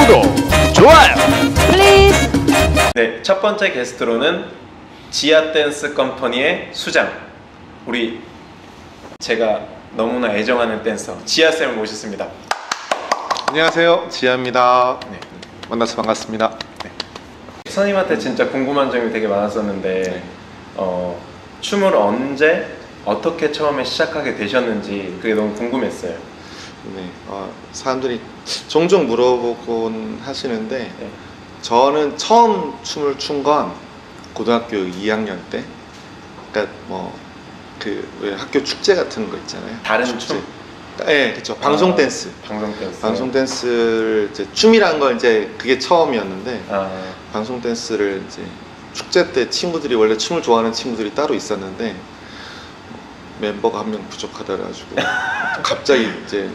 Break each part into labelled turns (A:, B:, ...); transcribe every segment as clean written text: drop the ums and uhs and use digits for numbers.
A: 구독, 좋아요.
B: 플리즈.
C: 네, 첫 번째 게스트로는 지아 댄스 컴퍼니의 수장, 우리 제가 너무나 애정하는 댄서 지아 쌤을 모셨습니다.
D: 안녕하세요, 지아입니다.
C: 네.
D: 만나서 반갑습니다.
C: 선생님한테 진짜 궁금한 점이 되게 많았었는데 춤을 언제 어떻게 처음에 시작하게 되셨는지 그게 너무 궁금했어요.
D: 네, 사람들이 종종 물어보곤 하시는데
C: 네.
D: 저는 처음 춤을 춘 건 고등학교 2학년 때, 그러니까 왜 학교 축제 같은 거 있잖아요.
C: 다른
D: 축제.
C: 춤?
D: 네, 그렇죠. 방송 댄스.
C: 방송 댄스.
D: 방송 댄스를 이제 춤이란 건 이제 그게 처음이었는데
C: 아,
D: 방송 댄스를 이제 축제 때 친구들이, 원래 춤을 좋아하는 친구들이 따로 있었는데 멤버가 한 명 부족하다 그래가지고 갑자기 이제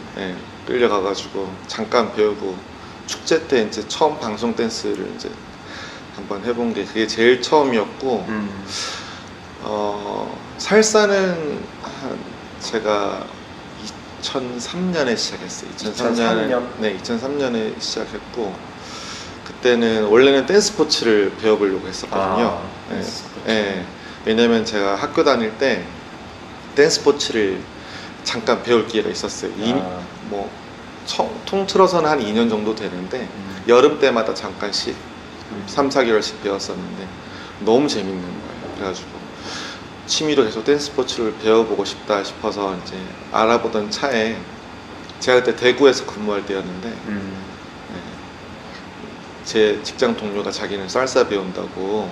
D: 끌려가가지고 잠깐 배우고, 축제 때 이제 처음 방송 댄스를 이제 한번 해본 게 그게 제일 처음이었고, 살사는 제가 2003년에 시작했어요.
C: 2003년?
D: 네, 2003년에 시작했고, 그때는 원래는 댄스 스포츠를 배워보려고 했었거든요. 왜냐면 제가 학교 다닐 때 댄스 스포츠를 잠깐 배울 기회가 있었어요. 통틀어서는 한 2년 정도 되는데 여름 때마다 잠깐씩 3, 4개월씩 배웠었는데 너무 재밌는 거예요. 그래가지고 취미로 계속 댄스 스포츠를 배워보고 싶다 싶어서 이제 알아보던 차에, 제가 그때 대구에서 근무할 때였는데 제 직장 동료가 자기는 살사 배운다고.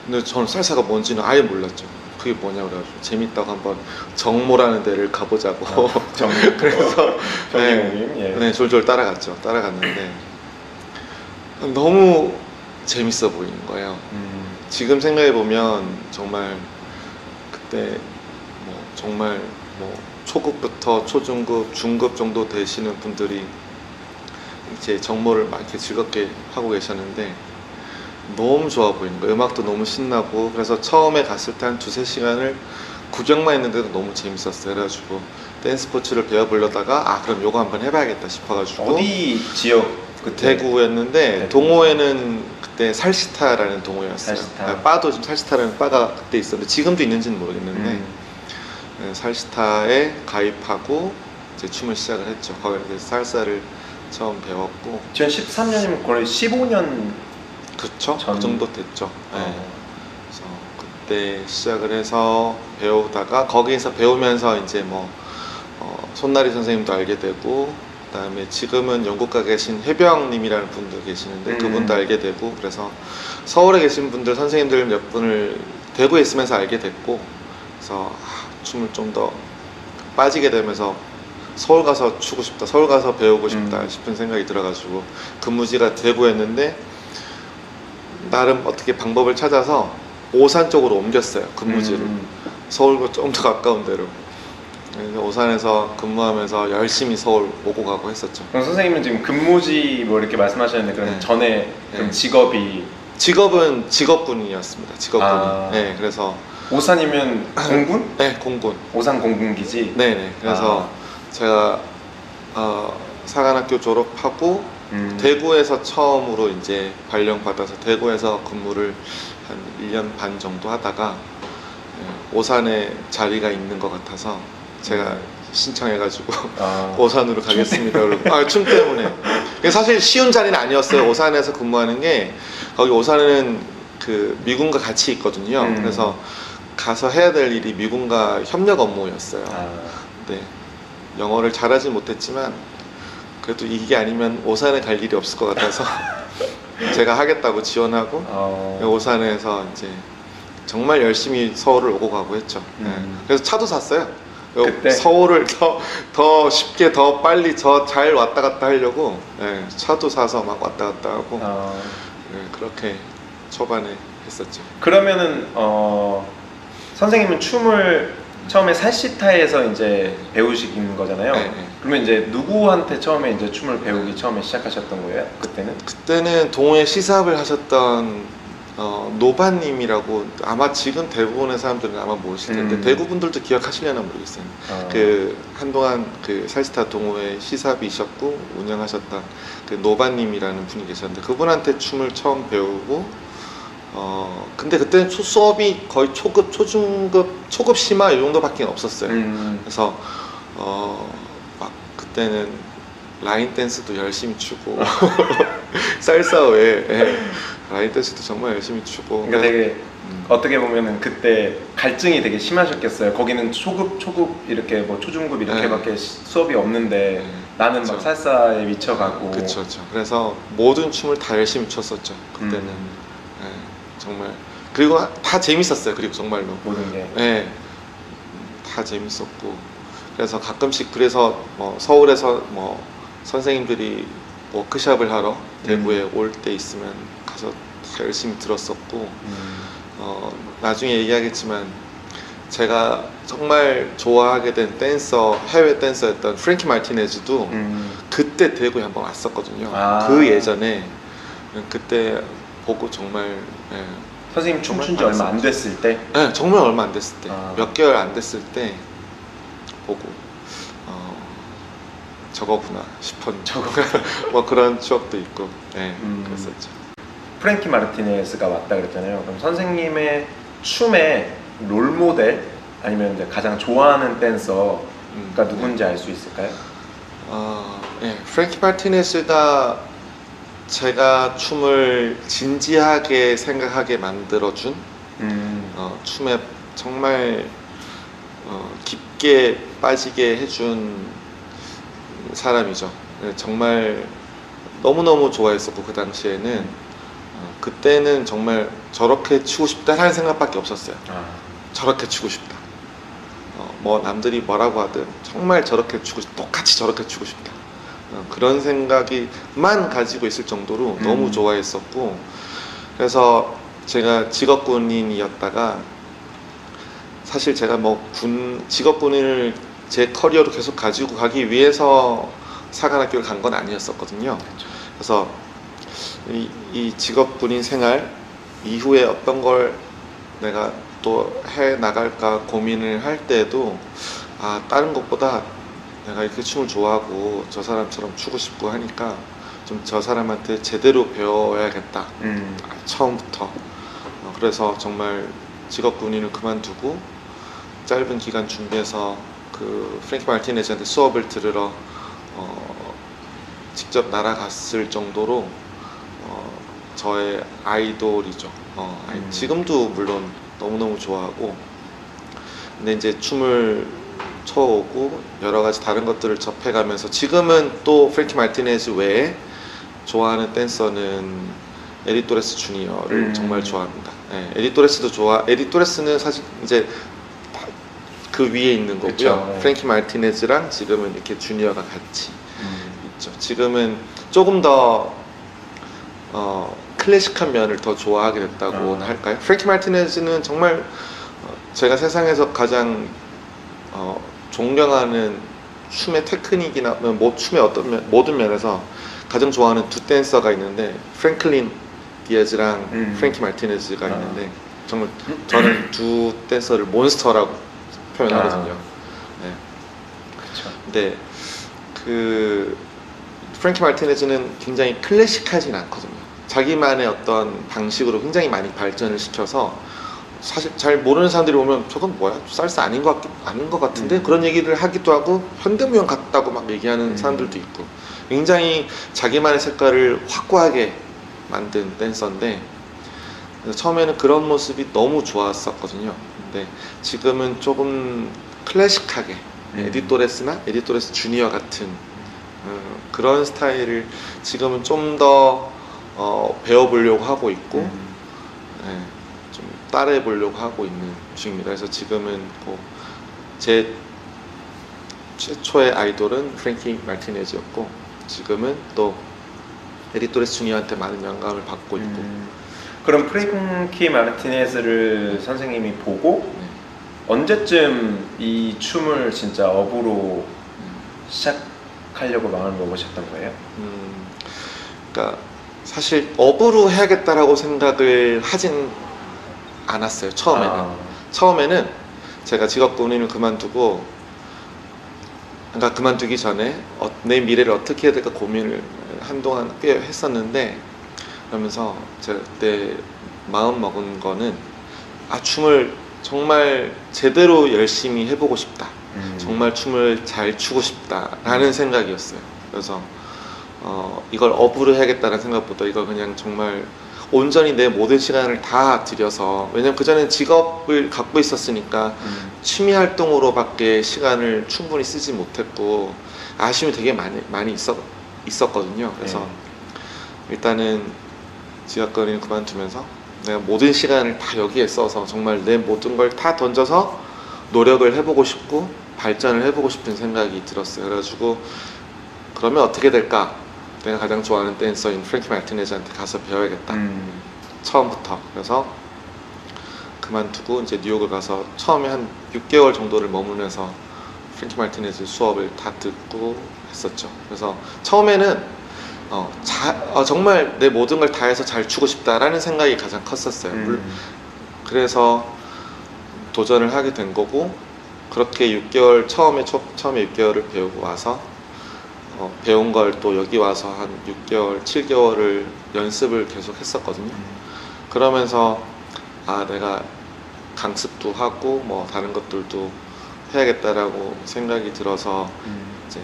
D: 근데 저는 살사가 뭔지는 아예 몰랐죠. 그게 뭐냐고 그래가지고 재밌다고 한번 정모라는 데를 가보자고. 그래서 네, 졸졸 따라갔죠. 따라갔는데 너무 재밌어 보이는 거예요. 지금 생각해보면 정말 그때 정말 초급부터 초중급, 중급 정도 되시는 분들이 이제 정모를 막 이렇게 즐겁게 하고 계셨는데 너무 좋아 보이는 거예요. 음악도 너무 신나고. 그래서 처음에 갔을 때 한 2~3시간을 구경만 했는데도 너무 재밌었어요. 그래가지고 댄스 스포츠를 배워보려다가 그럼 요거 한번 해봐야겠다 싶어가지고.
C: 어디 지역?
D: 대구였는데 동호회는 그때 살시타라는 동호회였어요.
C: 살시타.
D: 바도 지금 살시타라는 바가 그때 있었는데 지금도 있는지는 모르겠는데 살시타에 가입하고 이제 춤을 시작을 했죠. 거기서 살사를 처음 배웠고.
C: 2013년이면 거의 15년.
D: 그쵸?
C: 전...
D: 그 정도 됐죠. 그래서 그때 시작을 해서 배우다가 거기에서 배우면서 이제 손나리 선생님도 알게 되고, 그 다음에 지금은 영국 가 계신 해병님이라는 분도 계시는데 그분도 알게 되고, 그래서 서울에 계신 분들, 선생님들 몇 분을 대구에 있으면서 알게 됐고, 그래서 춤을 좀 더 빠지게 되면서 서울 가서 추고 싶다, 서울 가서 배우고 싶다 싶은 생각이 들어가지고 근무지가 대구였는데 나름 어떻게 방법을 찾아서 오산 쪽으로 옮겼어요, 근무지를. 서울과 좀 더 가까운 데로. 오산에서 근무하면서 열심히 서울 오고 가고 했었죠.
C: 그럼 선생님은 지금 근무지 이렇게 말씀하셨는데 그럼 전에 그럼
D: 직업은 직업군이었습니다. 직업군이. 네, 그래서
C: 오산이면 공군?
D: 네, 공군.
C: 오산 공군기지?
D: 네네. 그래서 제가 사관학교 졸업하고 대구에서 처음으로 이제 발령받아서 대구에서 근무를 한 1년 반 정도 하다가 오산에 자리가 있는 것 같아서 제가 신청해가지고 오산으로 가겠습니다. 춤 때문에. 사실 쉬운 자리는 아니었어요. 오산에서 근무하는 게, 거기 오산에는 그 미군과 같이 있거든요. 그래서 가서 해야 될 일이 미군과 협력 업무였어요. 네. 영어를 잘하지 못했지만 그래도 이게 아니면 오산에 갈 일이 없을 것 같아서 제가 하겠다고 지원하고 오산에서 이제 정말 열심히 서울을 오고 가고 했죠. 그래서 차도 샀어요. 그때? 서울을 더 쉽게, 더 빨리, 더 잘 왔다 갔다 하려고 차도 사서 막 왔다 갔다 하고 그렇게 초반에 했었죠.
C: 그러면은 선생님은 춤을 처음에 살시타에서 이제 배우시는 거잖아요. 그러면 이제 누구한테 처음에 이제 춤을 배우기 처음에 시작하셨던 거예요? 그때는?
D: 그때는 동호회 시사업을 하셨던 노바님이라고 아마 지금 대부분의 사람들은 아마 모르실 텐데 대구 분들도 기억하시려나 모르겠어요. 그 한동안 그 살스타 동호회 시사비셨고 운영하셨던 그 노바님이라는 분이 계셨는데 그분한테 춤을 처음 배우고 근데 그때는 수업이 거의 초급, 초중급, 초급 심화 이 정도밖에 없었어요. 그래서 막 그때는 라인 댄스도 열심히 추고 살사 외에 라인 댄스도 정말 열심히 추고.
C: 그러니까 되게 어떻게 보면은 그때 갈증이 되게 심하셨겠어요. 거기는 초급 이렇게 뭐 초중급 이렇게밖에 수업이 없는데 나는 막 살사에 미쳐가고.
D: 그렇죠. 그래서 모든 춤을 다 열심히 췄었죠. 그때는 정말. 그리고 다 재밌었어요. 그리고 정말로
C: 모든 게.
D: 네, 다 재밌었고. 그래서 가끔씩 그래서 뭐 서울에서 뭐 선생님들이 워크숍을 하러 대구에 올 때 있으면 가서 다 열심히 들었었고 나중에 얘기하겠지만 제가 정말 좋아하게 된 댄서, 해외 댄서였던 프랭키 마르티네즈도 그때 대구에 한번 왔었거든요. 그 예전에 그때 보고 정말
C: 선생님 춤춘 지 얼마 안 됐을 때?
D: 네, 정말 얼마 안 됐을 때, 몇 개월 안 됐을 때 보고 저거구나 싶었는데 뭐 그런 추억도 있고 그랬었죠.
C: 프랭키 마르티네스가 왔다 그랬잖아요. 그럼 선생님의 춤의 롤모델 아니면 이제 가장 좋아하는 댄서가 누군지 알 수 있을까요?
D: 프랭키 마르티네스가 제가 춤을 진지하게 생각하게 만들어준 춤에 정말 깊게 빠지게 해준 사람이죠. 정말 너무너무 좋아했었고 그 당시에는 그때는 정말 저렇게 추고 싶다라는 생각밖에 없었어요. 저렇게 추고 싶다. 뭐 남들이 뭐라고 하든 정말 저렇게 추고 싶다. 똑같이 저렇게 추고 싶다. 그런 생각이만 가지고 있을 정도로 너무 좋아했었고 그래서 제가 직업군인이었다가 사실 제가 뭐 직업군인을 제 커리어로 계속 가지고 가기 위해서 사관학교를 간 건 아니었었거든요. 그래서 이 직업군인 생활 이후에 어떤 걸 내가 또 해 나갈까 고민을 할 때도 다른 것보다 내가 이렇게 춤을 좋아하고 저 사람처럼 추고 싶고 하니까 좀 저 사람한테 제대로 배워야겠다. 처음부터. 그래서 정말 직업군인을 그만두고 짧은 기간 준비해서 그 프랭키 마르티네즈한테 수업을 들으러 직접 날아갔을 정도로 저의 아이돌이죠. 지금도 물론 너무너무 좋아하고 근데 이제 춤을 춰오고 여러 가지 다른 것들을 접해가면서 지금은 또 프랭키 마르티네즈 외에 좋아하는 댄서는 에리 또레스 주니어를 정말 좋아합니다. 에리 또레스도 에리 또레스는 사실 이제 그 위에 있는 거고요.
C: 그쵸,
D: 프랭키 마르티네즈랑 지금은 이렇게 주니어가 같이 있죠. 지금은 조금 더 클래식한 면을 더 좋아하게 됐다고 할까요? 프랭키 마르티네즈는 정말 제가 세상에서 가장 존경하는 춤의 테크닉이나 춤의 모든 면에서 가장 좋아하는 두 댄서가 있는데 프랭클린 디아즈랑 프랭키 마르티네즈가 있는데 정말 저는 두 댄서를 몬스터라고 표현하거든요. 근데 그 프랭키 마르티네즈는 굉장히 클래식하진 않거든요. 자기만의 어떤 방식으로 굉장히 많이 발전을 시켜서 사실 잘 모르는 사람들이 오면 저건 뭐야? 살사 아닌 것 같은데 그런 얘기를 하기도 하고 현대무용 같다고 막 얘기하는 사람들도 있고 굉장히 자기만의 색깔을 확고하게 만든 댄서인데 처음에는 그런 모습이 너무 좋았었거든요. 근데 지금은 조금 클래식하게 에디 또레스나 에디 또레스 주니어 같은 그런 스타일을 지금은 좀 더 배워보려고 하고 있고 좀 따라해 보려고 하고 있는 중입니다. 그래서 지금은 제 최초의 아이돌은 프랭키 마르티네즈였고 지금은 또 에디 또레스 주니어한테 많은 영감을 받고 있고
C: 그럼 프랭키 마르티네즈를 선생님이 보고 언제쯤 이 춤을 진짜 업으로 시작하려고 마음을 먹으셨던 거예요?
D: 그러니까 사실 업으로 해야겠다라고 생각을 하진 않았어요. 처음에는 제가 직업군인을 그만두고, 그러니까 그만두기 전에 내 미래를 어떻게 해야 될까 고민을 한동안 꽤 했었는데, 그러면서 제가 그때 마음 먹은 거는 춤을 정말 제대로 열심히 해보고 싶다. 정말 춤을 잘 추고 싶다라는 생각이었어요. 그래서 이걸 업으로 해야겠다는 생각보다 이걸 그냥 정말 온전히 내 모든 시간을 다 들여서, 왜냐면 그전엔 직업을 갖고 있었으니까 취미 활동으로밖에 시간을 충분히 쓰지 못했고 아쉬움이 되게 많이 있었거든요. 그래서 일단은 직업군인을 그만두면서 내가 모든 시간을 다 여기에 써서 정말 내 모든 걸 다 던져서 노력을 해보고 싶고 발전을 해보고 싶은 생각이 들었어요. 그래가지고 그러면 어떻게 될까? 내가 가장 좋아하는 댄서인 프랭키 마티네즈한테 가서 배워야겠다. 처음부터. 그래서 그만두고 이제 뉴욕을 가서 처음에 한 6개월 정도를 머무면서 프랭키 마티네즈 수업을 다 듣고 했었죠. 그래서 처음에는 정말 내 모든 걸 다해서 잘 추고 싶다라는 생각이 가장 컸었어요. 그래서 도전을 하게 된 거고, 그렇게 6개월 처음에 6개월을 배우고 와서 배운 걸 또 여기 와서 한 6개월, 7개월을 연습을 계속 했었거든요. 그러면서 내가 강습도 하고 뭐 다른 것들도 해야겠다라고 생각이 들어서 이제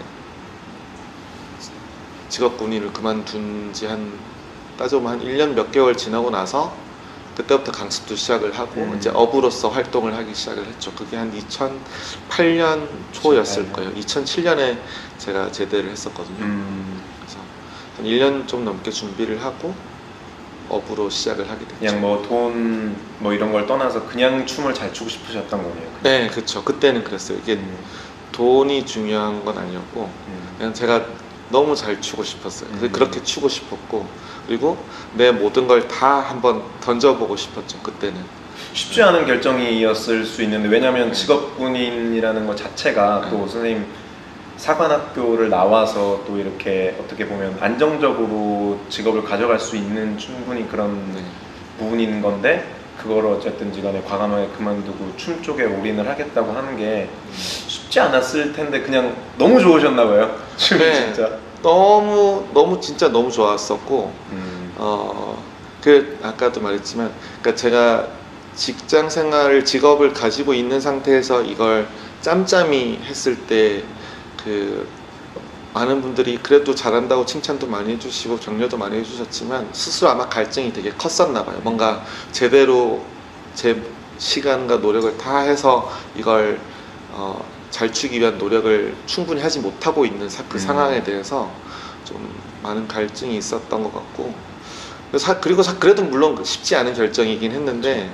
D: 직업군인을 그만둔 지 따져보면 한 1년 몇 개월 지나고 나서 그때부터 강습도 시작을 하고 이제 업으로서 활동을 하기 시작을 했죠. 그게 한 2008년 초였을 거예요. 2007년에 제가 제대를 했었거든요. 그래서 한 1년 좀 넘게 준비를 하고 업으로 시작을 하게 됐죠.
C: 그냥 뭐 돈 뭐 이런 걸 떠나서 그냥 춤을 잘 추고 싶으셨던 거네요.
D: 네, 그렇죠. 그때는 그랬어요. 이게 돈이 중요한 건 아니었고 그냥 제가 너무 잘 추고 싶었어요. 그렇게 추고 싶었고, 그리고 내 모든 걸 다 한번 던져보고 싶었죠. 그때는
C: 쉽지 않은 결정이었을 수 있는데, 왜냐하면 직업군인이라는 것 자체가 또 선생님 사관학교를 나와서 또 이렇게 어떻게 보면 안정적으로 직업을 가져갈 수 있는 충분히 그런 부분인 건데, 그거를 어쨌든지 간에 과감하게 그만두고 춤 쪽에 올인을 하겠다고 하는 게 쉽지 않았을 텐데 그냥 너무 좋으셨나 봐요. 춤이 진짜
D: 너무 진짜 너무 좋았었고, 아까도 말했지만, 그러니까 제가 직장 생활을, 직업을 가지고 있는 상태에서 이걸 짬짬이 했을 때 많은 분들이 그래도 잘한다고 칭찬도 많이 해주시고 격려도 많이 해주셨지만 스스로 아마 갈증이 되게 컸었나 봐요. 뭔가 제대로 제 시간과 노력을 다 해서 이걸 잘 추기 위한 노력을 충분히 하지 못하고 있는 그 상황에 대해서 좀 많은 갈증이 있었던 것 같고, 그리고 그래도 물론 쉽지 않은 결정이긴 했는데,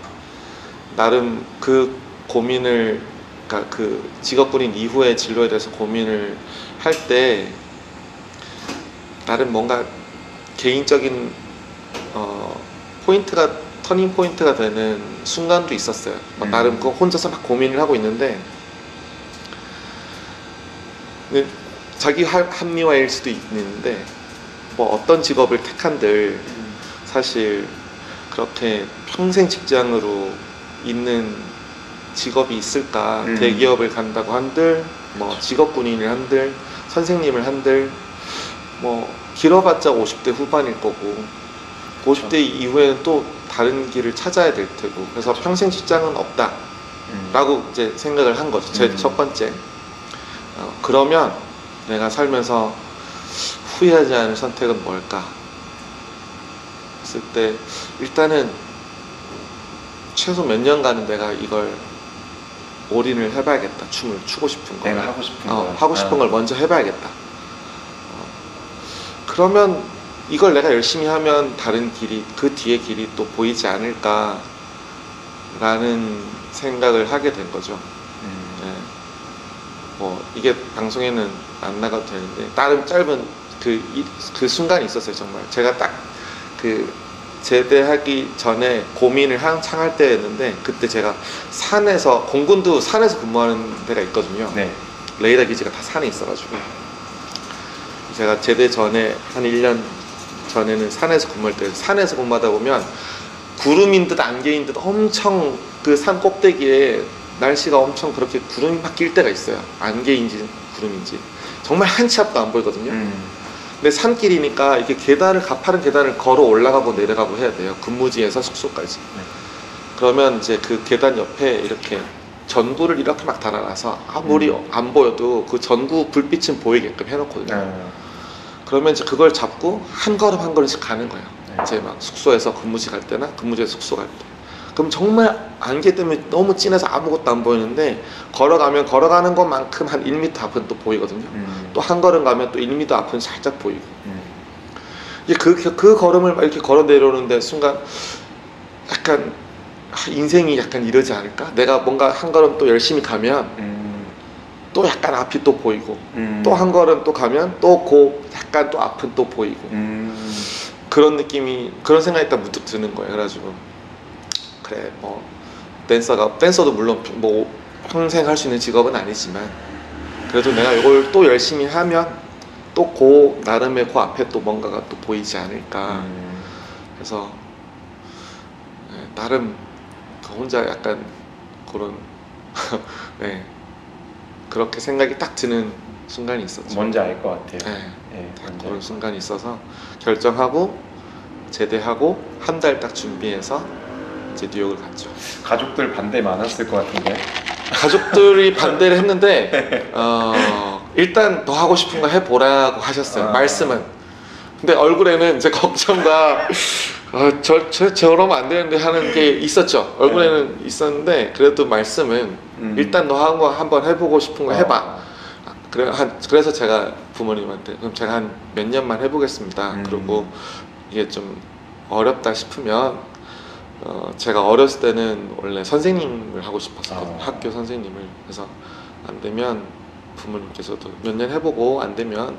D: 나름 그 고민을, 그러니까 그 직업군인 이후의 진로에 대해서 고민을 할 때 나름 뭔가 개인적인 터닝 포인트가 되는 순간도 있었어요. 나름 혼자서 막 고민을 하고 있는데, 자기 합리화일 수도 있는데, 뭐 어떤 직업을 택한들 사실 그렇게 평생 직장으로 있는 직업이 있을까? 대기업을 간다고 한들, 뭐 직업군인을 한들, 선생님을 한들, 뭐 길어봤자 50대 후반일 거고 50대 이후에는 또 다른 길을 찾아야 될 테고, 그래서 평생 직장은 없다 라고 이제 생각을 한 거죠. 제 첫 번째. 그러면 내가 살면서 후회하지 않을 선택은 뭘까 했을 때, 일단은 최소 몇 년간은 내가 이걸 올인을 해봐야겠다. 춤을 추고 싶은 거,
C: 내가
D: 하고 싶은 걸 먼저 해봐야겠다. 그러면 이걸 내가 열심히 하면 다른 길이, 그 뒤에 길이 또 보이지 않을까 라는 생각을 하게 된 거죠. 뭐 이게 방송에는 안 나가도 되는데, 다른 짧은 그 순간이 있었어요. 정말 제가 딱 제대하기 전에 고민을 한창 할 때였는데, 그때 제가 공군도 산에서 근무하는 데가 있거든요.
C: 네.
D: 레이더 기지가 다 산에 있어가지고, 제가 제대 전에 한 1년 전에는 산에서 근무할 때 산에서 근무하다 보면 구름인 듯 안개인 듯 엄청 그 산 꼭대기에 날씨가 엄청 그렇게 구름이 막 낄 때가 있어요. 안개인지 구름인지 정말 한 치 앞도 안 보이거든요. 근데 산길이니까 이렇게 가파른 계단을 걸어 올라가고 내려가고 해야 돼요. 근무지에서 숙소까지. 그러면 이제 그 계단 옆에 이렇게 전구를 이렇게 막 달아놔서 아무리 안 보여도 그 전구 불빛은 보이게끔 해놓거든요. 그러면 이제 그걸 잡고 한 걸음 한 걸음씩 가는 거예요. 이제 막 숙소에서 근무지 갈 때나 근무지에서 숙소 갈 때. 그럼 정말 안개 때문에 너무 진해서 아무것도 안 보이는데 걸어가면 걸어가는 것만큼 한 1m 앞은 또 보이거든요. 또 한 걸음 가면 또 1m 앞은 살짝 보이고. 이게 그 걸음을 막 이렇게 걸어 내려오는데 순간 약간 인생이 약간 이러지 않을까? 내가 뭔가 한 걸음 또 열심히 가면 또 약간 앞이 또 보이고 또 한 걸음 또 가면 또 약간 또 앞은 또 보이고 그런 느낌이 그런 생각이 딱 문득 드는 거예요. 그래가지고 그래 뭐 댄서도 물론 뭐 평생 할 수 있는 직업은 아니지만 그래도 내가 이걸 또 열심히 하면 또 나름의 그 앞에 또 뭔가가 또 보이지 않을까. 그래서 나름 혼자 약간 그런 네 그렇게 생각이 딱 드는 순간이 있었죠.
C: 뭔지 알 것 같아요.
D: 그런 순간이 있어서 결정하고 제대하고 한 달 딱 준비해서 이제 뉴욕을 갔죠.
C: 가족들 반대 많았을 것 같은데.
D: 가족들이 반대를 했는데 일단 더 하고 싶은 거 해보라고 하셨어요. 말씀은. 근데 얼굴에는 이제 걱정과 저러면 안 되는데 하는 게 있었죠. 얼굴에는 있었는데 그래도 말씀은 일단 너 한 거 한번 해보고 싶은 거 해봐. 그래서 제가 부모님한테 그럼 제가 한 몇 년만 해보겠습니다. 그리고 이게 좀 어렵다 싶으면 제가 어렸을 때는 원래 선생님을 하고 싶었거든요. 학교 선생님을. 그래서 안 되면 부모님께서도 몇 년 해보고 안 되면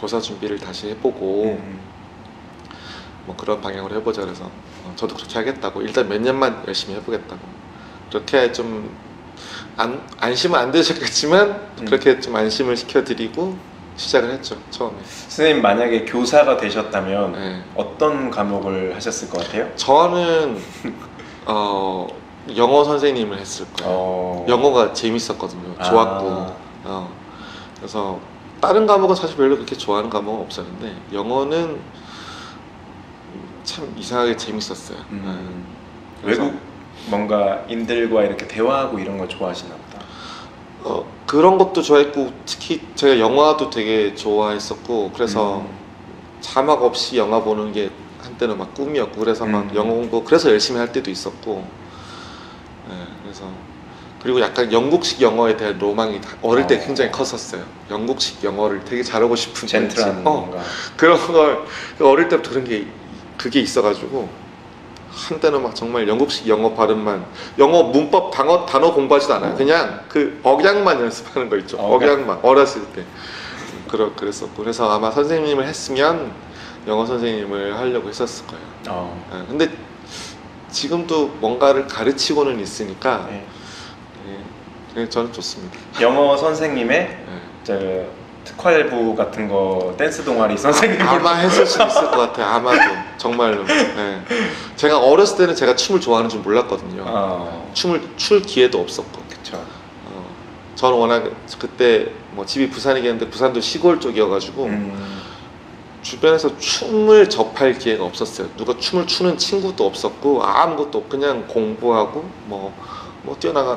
D: 교사 준비를 다시 해보고 뭐 그런 방향으로 해보자. 그래서 저도 그렇게 하겠다고 일단 몇 년만 열심히 해보겠다고 그렇게 좀 안심은 안 되셨겠지만 그렇게 좀 안심을 시켜드리고 시작을 했죠. 처음에.
C: 선생님 만약에 교사가 되셨다면 어떤 과목을 하셨을 것 같아요?
D: 저는 영어 선생님을 했을 거예요. 영어가 재밌었거든요. 좋았고 그래서 다른 과목은 사실 별로 그렇게 좋아하는 과목은 없었는데 영어는 참 이상하게 재밌었어요.
C: 외국 뭔가 인들과 이렇게 대화하고 이런 걸 좋아하시나 보다.
D: 그런 것도 좋아했고 특히 제가 영화도 되게 좋아했었고 그래서 자막 없이 영화 보는 게 한때는 막 꿈이었고 그래서 막 영어 공부 그래서 열심히 할 때도 있었고 그래서 그리고 약간 영국식 영어에 대한 로망이 어릴 때 굉장히 컸었어요. 영국식 영어를 되게 잘하고 싶은
C: 젠틀한 뭔가
D: 그런 걸 어릴 때부터 그게 있어가지고 한때는 막 정말 영국식 영어 발음만 영어 문법 단어 공부하지도 않아요. 그냥 그 억양만 연습하는 거 있죠. 억양만 어렸을 때 그랬었고 그래서 아마 선생님을 했으면 영어 선생님을 하려고 했었을 거예요. 근데 지금도 뭔가를 가르치고는 있으니까 저는 좋습니다.
C: 영어 선생님의 특활부 같은 거 댄스 동아리 선생님
D: 아마 했을 수도 있을 것 같아요. 아마도 정말로. 제가 어렸을 때는 제가 춤을 좋아하는 줄 몰랐거든요. 춤을 출 기회도 없었고.
C: 그쵸.
D: 저는 워낙 그때 뭐 집이 부산이긴 한데 부산도 시골 쪽이어가지고 주변에서 춤을 접할 기회가 없었어요. 누가 춤을 추는 친구도 없었고 아무것도 없고 그냥 공부하고 뭐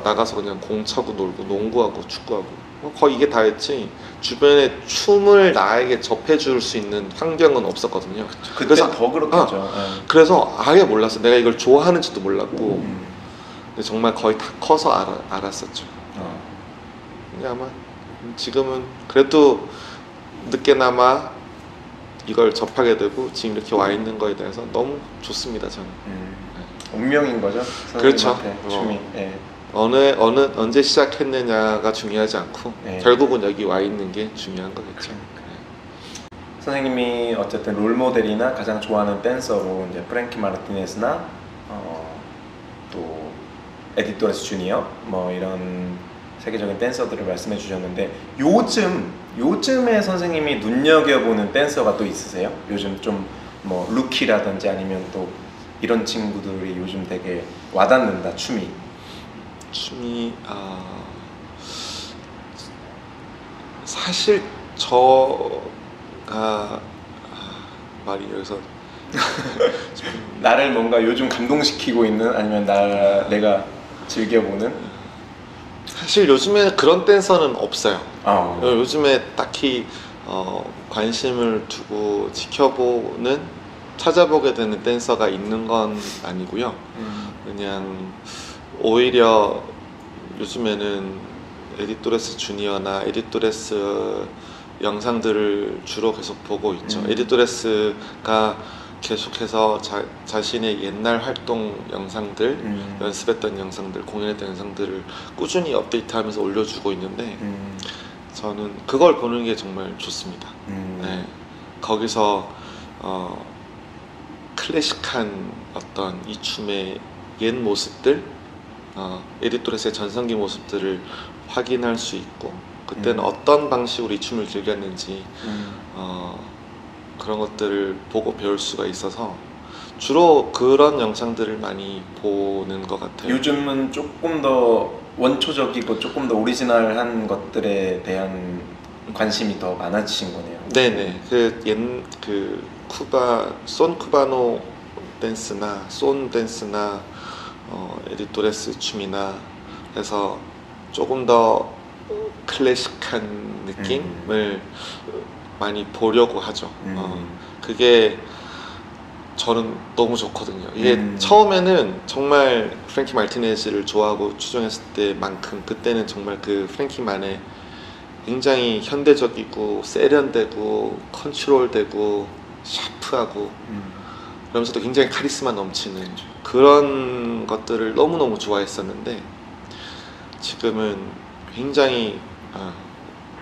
D: 나가서 그냥 공 차고 놀고 농구하고 축구하고 거의 이게 다였지 주변에 춤을 나에게 접해줄 수 있는 환경은 없었거든요.
C: 그래서 더 그렇겠죠.
D: 그래서 아예 몰랐어. 내가 이걸 좋아하는지도 몰랐고 근데 정말 거의 다 커서 알았었죠. 근데 아마 지금은 그래도 늦게나마 이걸 접하게 되고 지금 이렇게 와 있는 거에 대해서 너무 좋습니다. 저는.
C: 운명인 거죠.
D: 그렇죠.
C: 춤이.
D: 언제 시작했느냐가 중요하지 않고 결국은 여기 와 있는 게 중요한 거겠죠.
C: 선생님이 어쨌든 롤 모델이나 가장 좋아하는 댄서로 이제 프랭키 마르티네스나 또 에디토레스 주니어 뭐 이런 세계적인 댄서들을 말씀해 주셨는데 요즘에 선생님이 눈여겨보는 댄서가 또 있으세요? 요즘 좀 뭐 루키라든지 아니면 또 이런 친구들이 요즘 되게 와닿는다 춤이.
D: 사실 저가 말이 여기서
C: 나를 뭔가 요즘 감동시키고 있는 아니면 내가 즐겨보는.
D: 사실 요즘에 그런 댄서는 없어요.
C: 어.
D: 요즘에 딱히 관심을 두고 지켜보는 찾아보게 되는 댄서가 있는 건 아니고요. 그냥 오히려 요즘에는 에디토레스 주니어나 에디토레스 영상들을 주로 계속 보고 있죠. 에디토레스가 계속해서 자신의 옛날 활동 영상들, 연습했던 영상들, 공연했던 영상들을 꾸준히 업데이트하면서 올려주고 있는데 저는 그걸 보는 게 정말 좋습니다. 네. 거기서 클래식한 어떤 이 춤의 옛 모습들, 에디토레스의 전성기 모습들을 확인할 수 있고 그때는 어떤 방식으로 이 춤을 즐겼는지 그런 것들을 보고 배울 수가 있어서 주로 그런 영상들을 많이 보는 것 같아요.
C: 요즘은 조금 더 원초적이고 조금 더 오리지널한 것들에 대한 관심이 더 많아지신 거네요.
D: 네네. 손 쿠바노 댄스나 손 댄스나 에디토레스 춤이나 해서 조금 더 클래식한 느낌을 많이 보려고 하죠. 그게 저는 너무 좋거든요. 이게 처음에는 정말 프랭키 마르티네즈를 좋아하고 추종했을 때만큼 그때는 정말 그 프랭키만의 굉장히 현대적이고 세련되고 컨트롤되고 샤프하고 그러면서도 굉장히 카리스마 넘치는 그런 것들을 너무너무 좋아했었는데 지금은 굉장히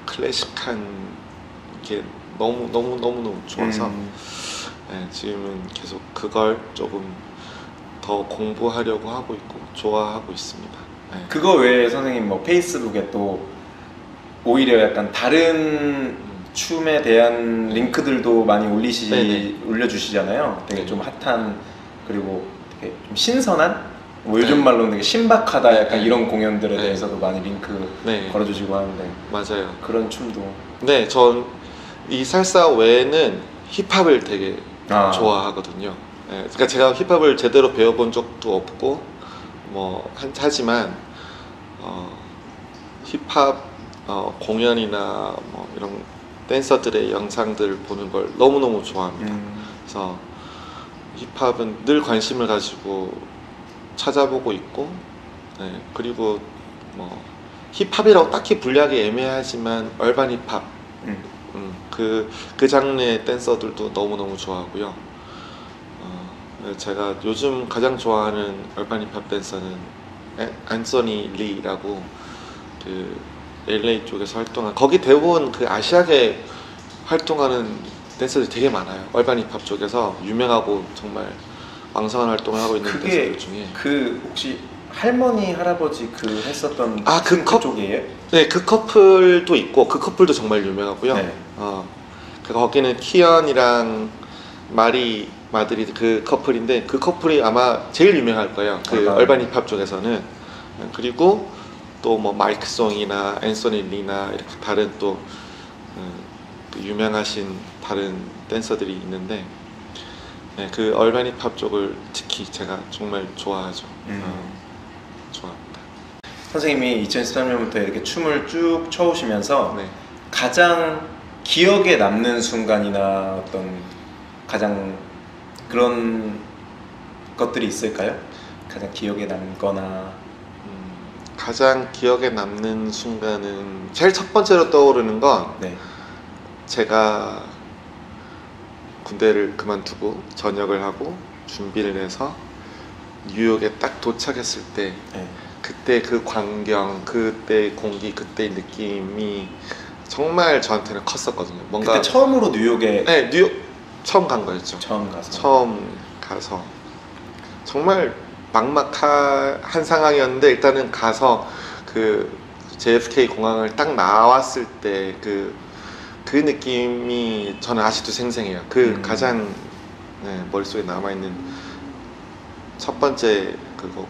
D: 클래식한 게 너무 좋아서 네, 지금은 계속 그걸 조금 더 공부하려고 하고 있고 좋아하고 있습니다. 네.
C: 그거 외에 선생님 뭐 페이스북에 또 오히려 약간 다른 춤에 대한 링크들도 많이 올려주시잖아요. 되게 좀 핫한 그리고 되게 좀 신선한 뭐 요즘 말로는 되게 신박하다 약간 이런 공연들에 대해서도 많이 링크 걸어주시고 하는데
D: 맞아요.
C: 그런 춤도
D: 전 이 살사 외에는 힙합을 되게 좋아하거든요. 네, 그러니까 제가 힙합을 제대로 배워본 적도 없고 하지만 힙합 공연이나 뭐 이런 댄서들의 영상들을 보는 걸 너무너무 좋아합니다. 그래서 힙합은 늘 관심을 가지고 찾아보고 있고 그리고 뭐 힙합이라고 딱히 분류하기 애매하지만 얼반 힙합 그 장르의 댄서들도 너무너무 좋아하고요. 제가 요즘 가장 좋아하는 얼반 힙합 댄서는 앤서니 리라고 그 LA 쪽에서 활동한 거기 대부분 그 아시아계 활동하는 댄서들이 되게 많아요. 얼반 힙합 쪽에서 유명하고 정말 왕성한 활동을 하고 있는 댄서들 중에
C: 그 혹시 할머니 할아버지 그 했었던 쪽이에요?
D: 네, 그 커플도 있고 그 커플도 정말 유명하고요.
C: 네.
D: 거기는 키언이랑 마드리드 그 커플인데 그 커플이 아마 제일 유명할 거예요. 그 얼반 힙합 쪽에서는. 그리고 또 뭐 마이크 송이나 앤소니 리나 이렇게 다른 또 유명하신 다른 댄서들이 있는데 그 얼반 힙합 쪽을 특히 제가 정말 좋아하죠. 좋아합니다.
C: 선생님이 2013년부터 이렇게 춤을 쭉 춰오시면서 가장 기억에 남는 순간이나 어떤 가장 그런 것들이 있을까요? 가장 기억에 남거나
D: 가장 기억에 남는 순간은 제일 첫 번째로 떠오르는 건 제가 군대를 그만두고 전역을 하고 준비를 해서 뉴욕에 딱 도착했을 때 그때 그 광경, 그때 공기, 그때 느낌이 정말 저한테는 컸었거든요. 뭔가
C: 그때 처음으로 뉴욕에
D: 뉴욕 처음 간 거였죠.
C: 처음
D: 가서 정말 막막한 상황이었는데 일단은 가서 그 JFK 공항을 딱 나왔을 때 그 느낌이 저는 아직도 생생해요. 가장 머릿속에 남아있는 첫 번째 그거고,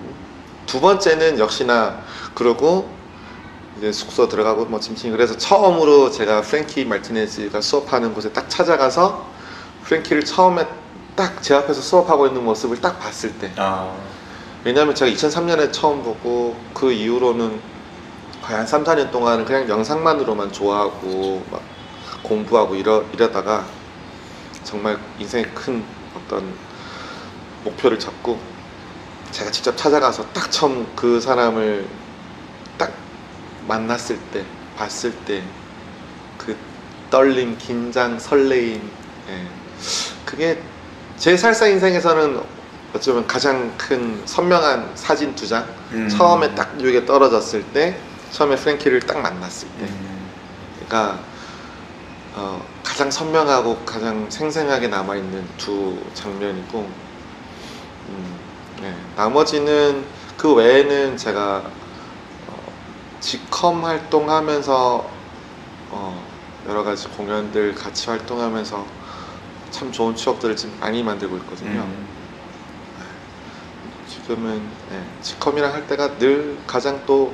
D: 두 번째는 역시나 그러고 이제 숙소 들어가고 뭐 짐칭, 그래서 처음으로 제가 프랭키 말티네즈가 수업하는 곳에 딱 찾아가서 프랭키를 처음에 딱 제 앞에서 수업하고 있는 모습을 딱 봤을 때, 왜냐하면 제가 2003년에 처음 보고 그 이후로는 거의 한 3, 4년 동안은 그냥 영상만으로만 좋아하고 막 공부하고 이러다가 정말 인생의 큰 어떤 목표를 잡고 제가 직접 찾아가서 딱 처음 그 사람을 딱 만났을 때, 봤을 때 그 떨림, 긴장, 설레임, 그게 제 살사 인생에서는 어쩌면 가장 큰 선명한 사진 2장. 처음에 딱 뉴욕에 떨어졌을 때, 처음에 프랭키를 딱 만났을 때, 그러니까 가장 선명하고 가장 생생하게 남아있는 두 장면이고, 나머지는 그 외에는 제가 지컴 활동하면서 여러 가지 공연들 같이 활동하면서 참 좋은 추억들을 지금 많이 만들고 있거든요. 지금은 지컴이랑 할 때가 늘 가장 또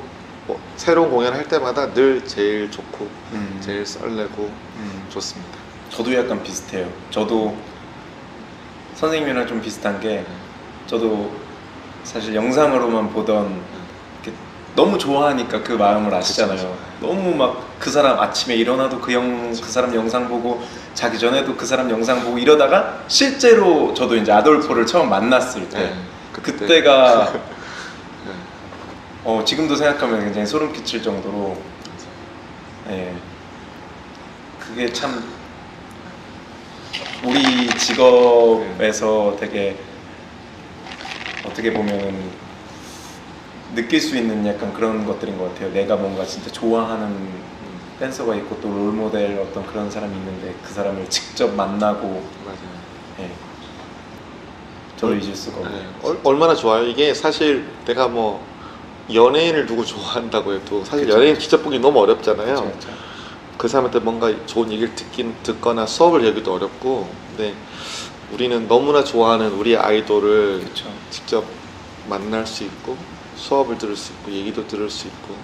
D: 새로운 공연을 할 때마다 늘 제일 좋고 제일 설레고 좋습니다.
C: 저도 약간 비슷해요. 저도 선생님이랑 좀 비슷한 게, 저도 사실 영상으로만 보던 너무 좋아하니까 그 마음을 아시잖아요.
D: 그쵸.
C: 너무 막 그 사람 아침에 일어나도 그 사람 영상 보고, 자기 전에도 그 사람 영상 보고 이러다가 실제로 저도 이제 아돌포를 처음 만났을 때, 그때가 지금도 생각하면 굉장히 소름 끼칠 정도로, 그게 참 우리 직업에서 되게 어떻게 보면 느낄 수 있는 약간 그런 것들인 것 같아요. 내가 뭔가 진짜 좋아하는 댄서가 있고 또 롤모델 어떤 그런 사람이 있는데 그 사람을 직접 만나고,
D: 맞아요.
C: 저도 잊을 수가 없어요.
D: 얼마나 좋아요. 이게 사실 내가 뭐 연예인을 누구 좋아한다고 해도 사실
C: 그쵸.
D: 연예인 직접 보기 너무 어렵잖아요.
C: 그쵸.
D: 그 사람한테 뭔가 좋은 얘기를 듣거나 수업을 여기도 어렵고, 근데 우리는 너무나 좋아하는 우리 아이돌을
C: 그쵸.
D: 직접 만날 수 있고 수업을 들을 수 있고 얘기도 들을 수 있고,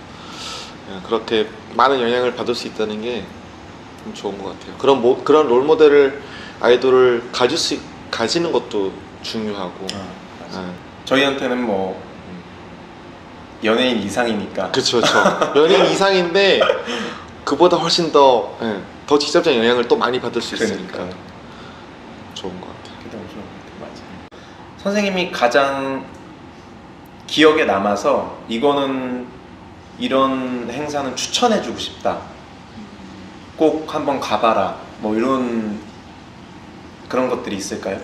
D: 그렇게 많은 영향을 받을 수 있다는 게 좀 좋은 것 같아요. 그런 롤모델을, 아이돌을 가지는 것도 중요하고.
C: 저희한테는 뭐 연예인 이상이니까.
D: 그렇죠. 연예인 이상인데 그보다 훨씬 더 직접적인 영향을 또 많이 받을 수 있으니까 좋은 것 같아요.
C: 그게 너무 좋은 것 같아요. 맞아요. 선생님이 가장 기억에 남아서 이런 행사는 추천해주고 싶다, 꼭 한번 가봐라, 뭐 이런 그런 것들이 있을까요?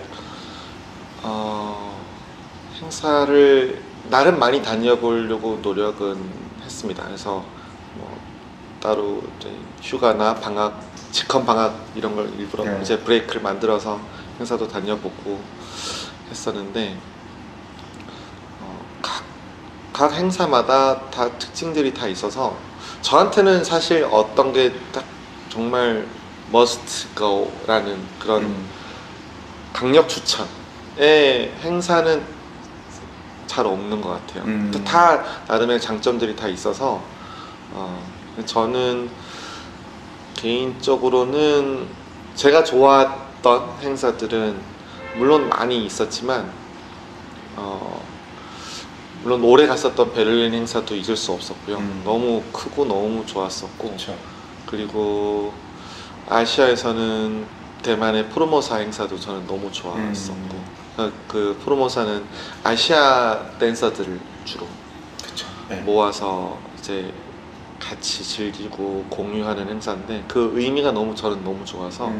D: 행사를 나름 많이 다녀보려고 노력은 했습니다. 그래서 뭐 따로 이제 휴가나 방학, 직헌 방학 이런 걸 일부러 이제 브레이크를 만들어서 행사도 다녀보고 했었는데, 각 행사마다 다 특징들이 다 있어서 저한테는 사실 어떤 게 딱 정말 must go라는 그런 강력 추천의 행사는 잘 없는 것 같아요. 다 나름의 장점들이 다 있어서 저는 개인적으로는 제가 좋아했던 행사들은 물론 많이 있었지만, 물론 올해 갔었던 베를린 행사도 잊을 수 없었고요. 너무 크고 너무 좋았었고,
C: 그쵸.
D: 그리고 아시아에서는 대만의 포르모사 행사도 저는 너무 좋았었고, 그 포르모사는 아시아 댄서들을 주로
C: 그쵸.
D: 모아서 이제 같이 즐기고 공유하는 행사인데, 그 의미가 저는 너무 좋아서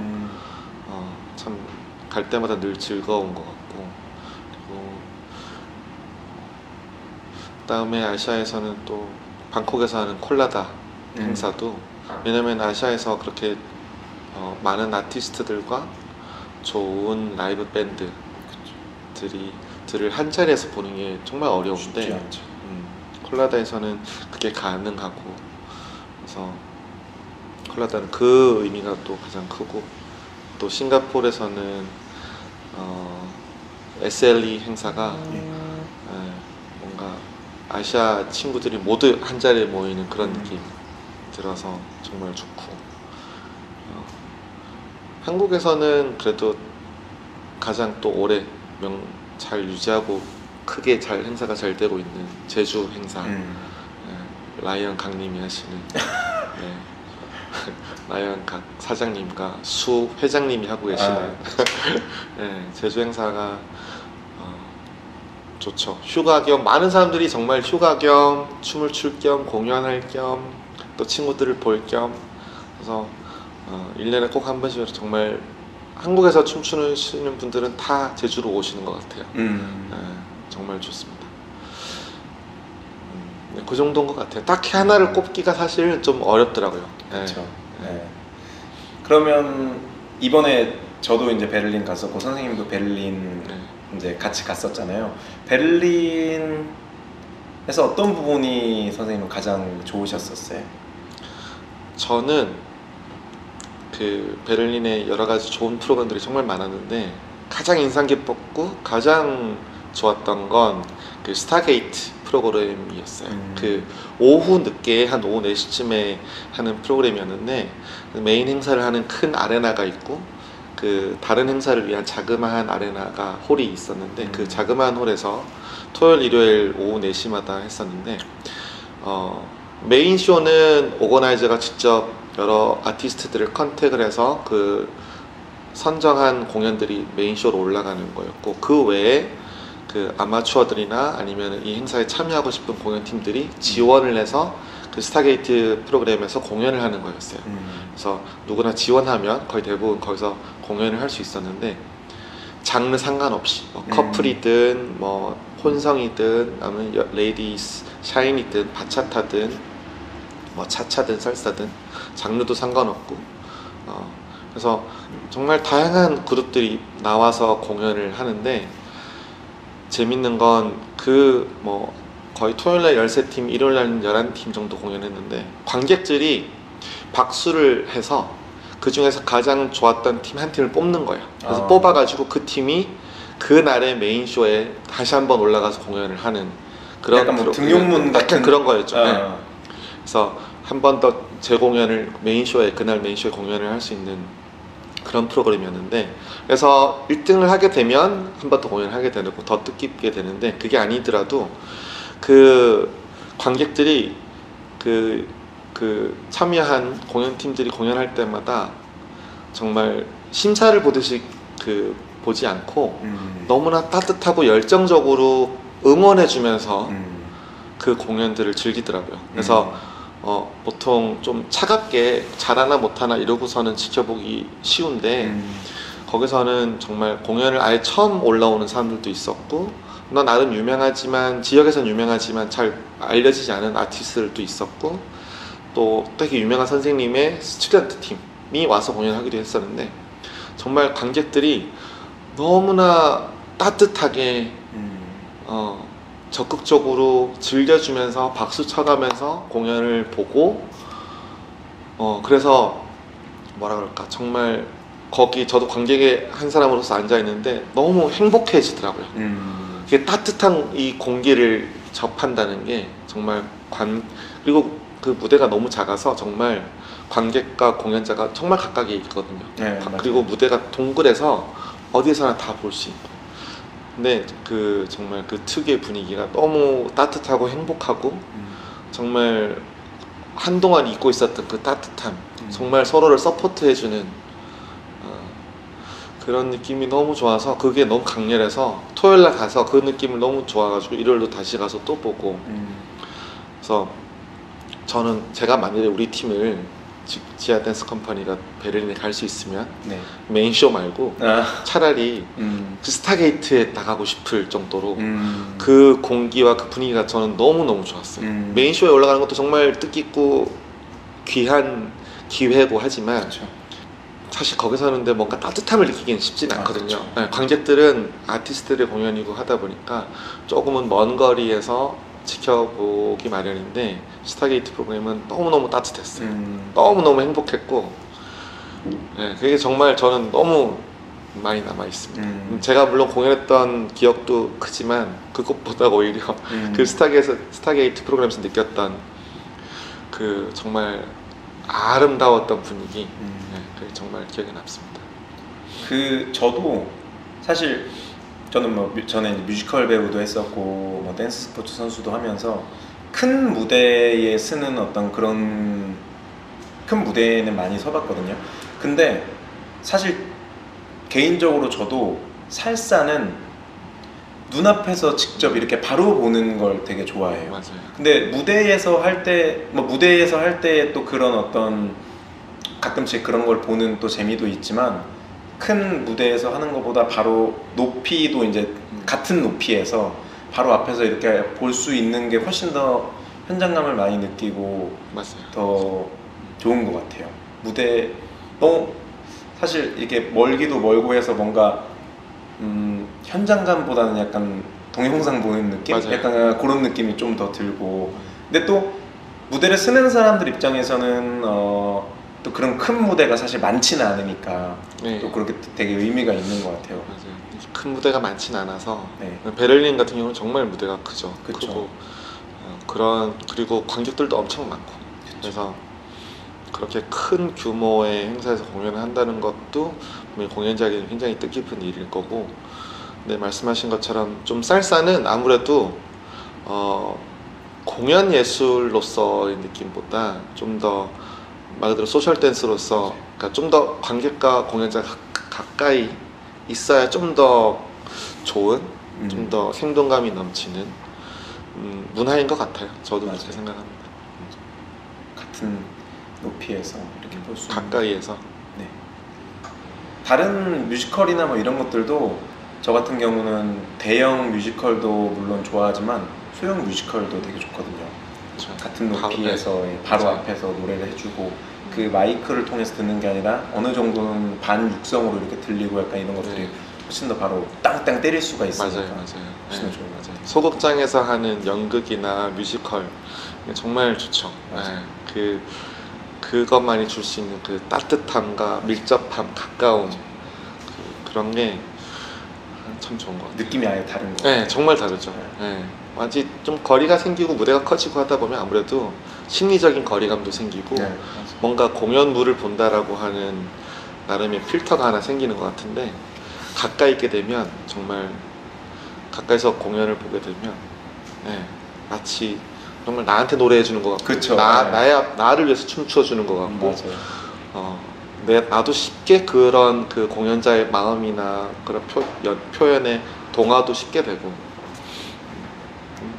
D: 참 갈 때마다 늘 즐거운 것 같고, 그리고 그다음에 아시아에서는 또 방콕에서 하는 콜라다 행사도, 왜냐면 아시아에서 그렇게 많은 아티스트들과 좋은 라이브 밴드들을 한 자리에서 보는 게 정말 어려운데, 콜라다에서는 그게 가능하고, 그래서 콜라다는 그 의미가 또 가장 크고, 또 싱가포르에서는 SLE 행사가 뭔가 아시아 친구들이 모두 한 자리에 모이는 그런 느낌 들어서 정말 좋고, 한국에서는 그래도 가장 또 오래 잘 유지하고 크게 잘 행사가 잘 되고 있는 제주 행사, 라이언 강님이 하시는 네. 라이언 각 사장님과 수 회장님이 하고 계시는 네, 제주 행사가 좋죠. 휴가 겸, 많은 사람들이 정말 휴가 겸 춤을 출 겸 공연할 겸 또 친구들을 볼 겸, 그래서 1년에 꼭 한 번씩 정말 한국에서 춤추시는 분들은 다 제주로 오시는 것 같아요. 정말 좋습니다. 네, 그 정도인 것 같아요. 딱히 하나를 꼽기가 사실 좀 어렵더라고요.
C: 그렇죠. 네. 그러면 이번에 저도 이제 베를린 갔었고 선생님도 베를린 이제 같이 갔었잖아요. 베를린에서 어떤 부분이 선생님은 가장 좋으셨었어요?
D: 저는 그 베를린에 여러 가지 좋은 프로그램들이 정말 많았는데 가장 인상 깊었고 가장 좋았던 건 그 스타게이트 프로그램이었어요. 그 오후 늦게 한 오후 4시쯤에 하는 프로그램이었는데 메인 행사를 하는 큰 아레나가 있고 그 다른 행사를 위한 자그마한 아레나가 홀이 있었는데 그 자그마한 홀에서 토요일 일요일 오후 4시마다 했었는데 메인 쇼는 오거나이저가 직접 여러 아티스트들을 컨택을 해서 그 선정한 공연들이 메인 쇼로 올라가는 거였고, 그 외에 그 아마추어들이나 아니면 이 행사에 참여하고 싶은 공연팀들이 지원을 해서 그 스타게이트 프로그램에서 공연을 하는 거였어요. 그래서 누구나 지원하면 거의 대부분 거기서 공연을 할 수 있었는데 장르 상관없이 뭐 커플이든 뭐 혼성이든 아니면 레이디스 샤인이든 바차타든 뭐 차차든 살사든 장르도 상관없고 그래서 정말 다양한 그룹들이 나와서 공연을 하는데 재밌는 건 그 뭐 거의 토요일날 13팀, 일요일날 11팀 정도 공연했는데 관객들이 박수를 해서 그 중에서 가장 좋았던 팀 한 팀을 뽑는 거예요. 그래서 뽑아가지고 그 팀이 그날의 메인 쇼에 다시 한번 올라가서 공연을 하는 그런
C: 약간 뭐 등용문 같은
D: 그런 거였죠. 네. 그래서 한 번 더 재공연을 메인 쇼에 그날 메인 쇼에 공연을 할 수 있는 그런 프로그램이었는데, 그래서 1등을 하게 되면 한 번 더 공연을 하게 되고 더 뜻깊게 되는데, 그게 아니더라도 그 관객들이 그 참여한 공연팀들이 공연할 때마다 정말 심사를 보듯이 보지 않고 너무나 따뜻하고 열정적으로 응원해주면서 그 공연들을 즐기더라고요. 그래서 보통 좀 차갑게 잘하나 못하나 이러고서는 지켜보기 쉬운데 거기서는 정말 공연을 아예 처음 올라오는 사람들도 있었고, 너 나름 유명하지만 지역에선 유명하지만 잘 알려지지 않은 아티스트들도 있었고, 또 되게 유명한 선생님의 스튜던트 팀이 와서 공연하기도 했었는데 정말 관객들이 너무나 따뜻하게 적극적으로 즐겨주면서 박수 쳐가면서 공연을 보고 그래서 뭐라 그럴까, 정말 거기 저도 관객의 한 사람으로서 앉아있는데 너무 행복해지더라고요. 이게 따뜻한 이 공기를 접한다는 게 정말 그리고 그 무대가 너무 작아서 정말 관객과 공연자가 정말 가깝게 있거든요.
C: 네,
D: 그리고 무대가 동글해서 어디서나 다 볼 수 있고, 근데 정말 그 특유의 분위기가 너무 따뜻하고 행복하고 정말 한동안 잊고 있었던 그 따뜻함, 정말 서로를 서포트해주는 그런 느낌이 너무 좋아서 그게 너무 강렬해서 토요일날 가서 그 느낌을 너무 좋아가지고 일요일도 다시 가서 또 보고 그래서 저는 제가 만약에 우리 팀을 지하 댄스 컴퍼니가 베를린에 갈 수 있으면 메인 쇼 말고 차라리 그 스타게이트에 나가고 싶을 정도로 그 공기와 그 분위기가 저는 너무너무 좋았어요. 메인 쇼에 올라가는 것도 정말 뜻깊고 귀한 기회고 하지만
C: 그렇죠.
D: 사실 거기서 하는데 뭔가 따뜻함을 느끼기는 쉽지는 않거든요. 네, 관객들은 아티스트들의 공연이고 하다 보니까 조금은 먼 거리에서 지켜보기 마련인데 스타게이트 프로그램은 너무너무 따뜻했어요. 너무너무 행복했고, 네, 그게 정말 저는 너무 많이 남아 있습니다. 제가 물론 공연했던 기억도 크지만 그것보다 오히려 그 스타게이트 프로그램에서 느꼈던 그 정말 아름다웠던 분위기, 네, 그게 정말 기억에 남습니다.
C: 저도 사실 저는 전에 뮤지컬 배우도 했었고 댄스 스포츠 선수도 하면서 큰 무대에 쓰는 어떤 그런 큰 무대에는 많이 서봤거든요. 근데 사실 개인적으로 저도 살사는 눈앞에서 직접 이렇게 바로 보는 걸 되게 좋아해요.
D: 맞아요.
C: 근데 무대에서 할 때 무대에서 할 때 또 그런 어떤 가끔씩 그런 걸 보는 또 재미도 있지만 큰 무대에서 하는 것보다 바로 높이도 이제 같은 높이에서 바로 앞에서 이렇게 볼 수 있는 게 훨씬 더 현장감을 많이 느끼고
D: 맞아요.
C: 더 좋은 것 같아요. 무대 너무 사실 이렇게 멀기도 멀고 해서 뭔가 현장감보다는 약간 동영상 보는 느낌?
D: 맞아요.
C: 약간 그런 느낌이 좀 더 들고 근데 또 무대를 쓰는 사람들 입장에서는 또 그런 큰 무대가 사실 많지는 않으니까
D: 네.
C: 또 그렇게 되게 의미가 있는 것 같아요.
D: 맞아요. 큰 무대가 많진 않아서
C: 네.
D: 베를린 같은 경우는 정말 무대가 크죠.
C: 그쵸.
D: 그리고 관객들도 엄청 많고 그래서 그렇게 큰 규모의 행사에서 공연을 한다는 것도 공연자에게는 굉장히 뜻깊은 일일 거고 네, 말씀하신 것처럼 좀 살사는 아무래도 공연 예술로서의 느낌보다 좀 더 말 그대로 소셜 댄스로서 그러니까 좀 더 관객과 공연자가 가까이 있어야 좀 더 좋은 좀 더 생동감이 넘치는 문화인 것 같아요. 저도
C: 맞아요.
D: 그렇게 생각합니다.
C: 같은 높이에서 이렇게 볼 수
D: 가까이에서.
C: 네. 다른 뮤지컬이나 이런 것들도 저 같은 경우는 대형 뮤지컬도 물론 좋아하지만 소형 뮤지컬도 되게 좋거든요.
D: 그렇죠.
C: 같은 높이에서 바로
D: 맞아요.
C: 앞에서 노래를 해주고 그 마이크를 통해서 듣는 게 아니라 어느 정도는 반육성으로 이렇게 들리고 약간 이런 것들이
D: 네.
C: 훨씬 더 바로 땅땅 때릴 수가 있으니까
D: 맞아요.
C: 훨씬 더
D: 네,
C: 좋은 것 같아요.
D: 소극장에서 하는 연극이나 뮤지컬 정말 좋죠. 네, 그것만이 줄 수 있는 그 따뜻함과 밀접함, 가까움 그런 게 참 좋은 것 같아요.
C: 느낌이 아예 다른 것 같아요.
D: 네, 정말 다르죠. 네. 완전히 좀 거리가 생기고 무대가 커지고 하다 보면 아무래도 심리적인 거리감도 생기고
C: 네,
D: 뭔가 공연물을 본다라고 하는 나름의 필터가 하나 생기는 것 같은데 가까이 있게 되면 정말 가까이서 공연을 보게 되면 네, 마치 정말 나한테 노래해 주는 것 같고
C: 그쵸.
D: 나를 위해서 춤춰 주는 것 같고 나도 쉽게 그런 그 공연자의 마음이나 그런 표현에 동화도 쉽게 되고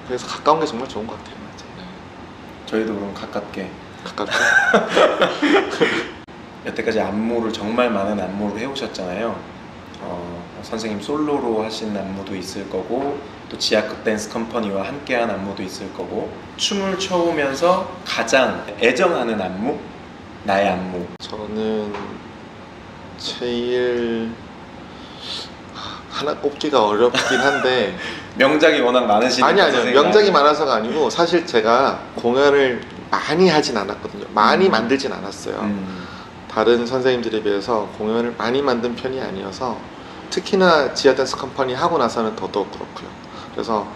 D: 그래서 가까운 게 정말 좋은 것 같아요. 네.
C: 저희도 그럼 가깝게 여태까지 안무를 정말 많은 안무를 해오셨잖아요. 선생님 솔로로 하신 안무도 있을 거고 또 지하급 댄스 컴퍼니와 함께한 안무도 있을 거고 춤을 춰오면서 가장 애정하는 안무? 나의 안무.
D: 저는 제일 하나 꼽기가 어렵긴 한데
C: 명작이 워낙 많으시니까
D: 아니요 명작이 많아서가 아니고 사실 제가 공연을 많이 하진 않았거든요. 많이 만들진 않았어요. 다른 선생님들에 비해서 공연을 많이 만든 편이 아니어서 특히나 지하 댄스 컴퍼니 하고 나서는 더더욱 그렇고요. 그래서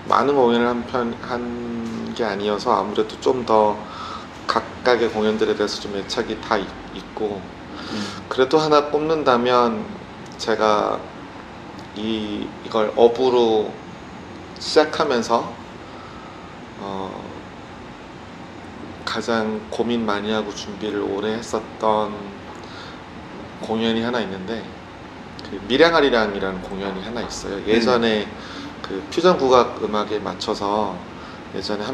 D: 많은 공연을 한 게 아니어서 아무래도 좀 더 각각의 공연들에 대해서 좀 애착이 다 있고 그래도 하나 꼽는다면 제가 이걸 업으로 시작하면서 가장 고민 많이 하고 준비를 오래 했었던 공연이 하나 있는데 그 미량아리랑이라는 공연이 하나 있어요. 예전에 그 퓨전 국악 음악에 맞춰서 예전에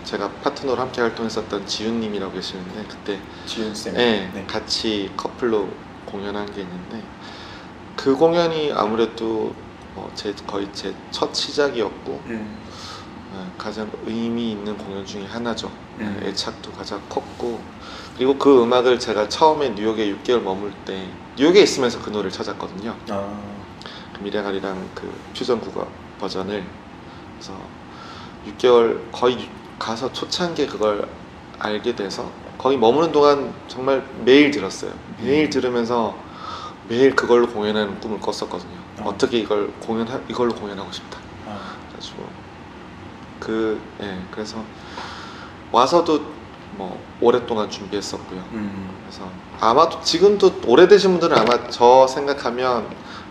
D: 제가 파트너로 함께 활동했었던 지훈님이라고 계시는데 그때
C: 지훈쌤
D: 네, 같이 커플로 공연한 게 있는데 그 공연이 아무래도 거의 제 첫 시작이었고 가장 의미 있는 공연 중에 하나죠. 애착도 가장 컸고 그리고 그 음악을 제가 처음에 뉴욕에 6개월 머물 때 뉴욕에 있으면서 그 노래를 찾았거든요. 그 미량아리랑 그 퓨전 국악 버전을 그래서 6개월 거의 가서 초창기에 그걸 알게 돼서 거기 머무는 동안 정말 매일 들었어요. 매일 들으면서 매일 그걸로 공연하는 꿈을 꿨었거든요.
C: 어.
D: 어떻게 이걸로 공연하고 싶다. 그래가지고 그래서 와서도 뭐 오랫동안 준비했었고요. 그래서 아마도 지금도 오래되신 분들은 아마 저 생각하면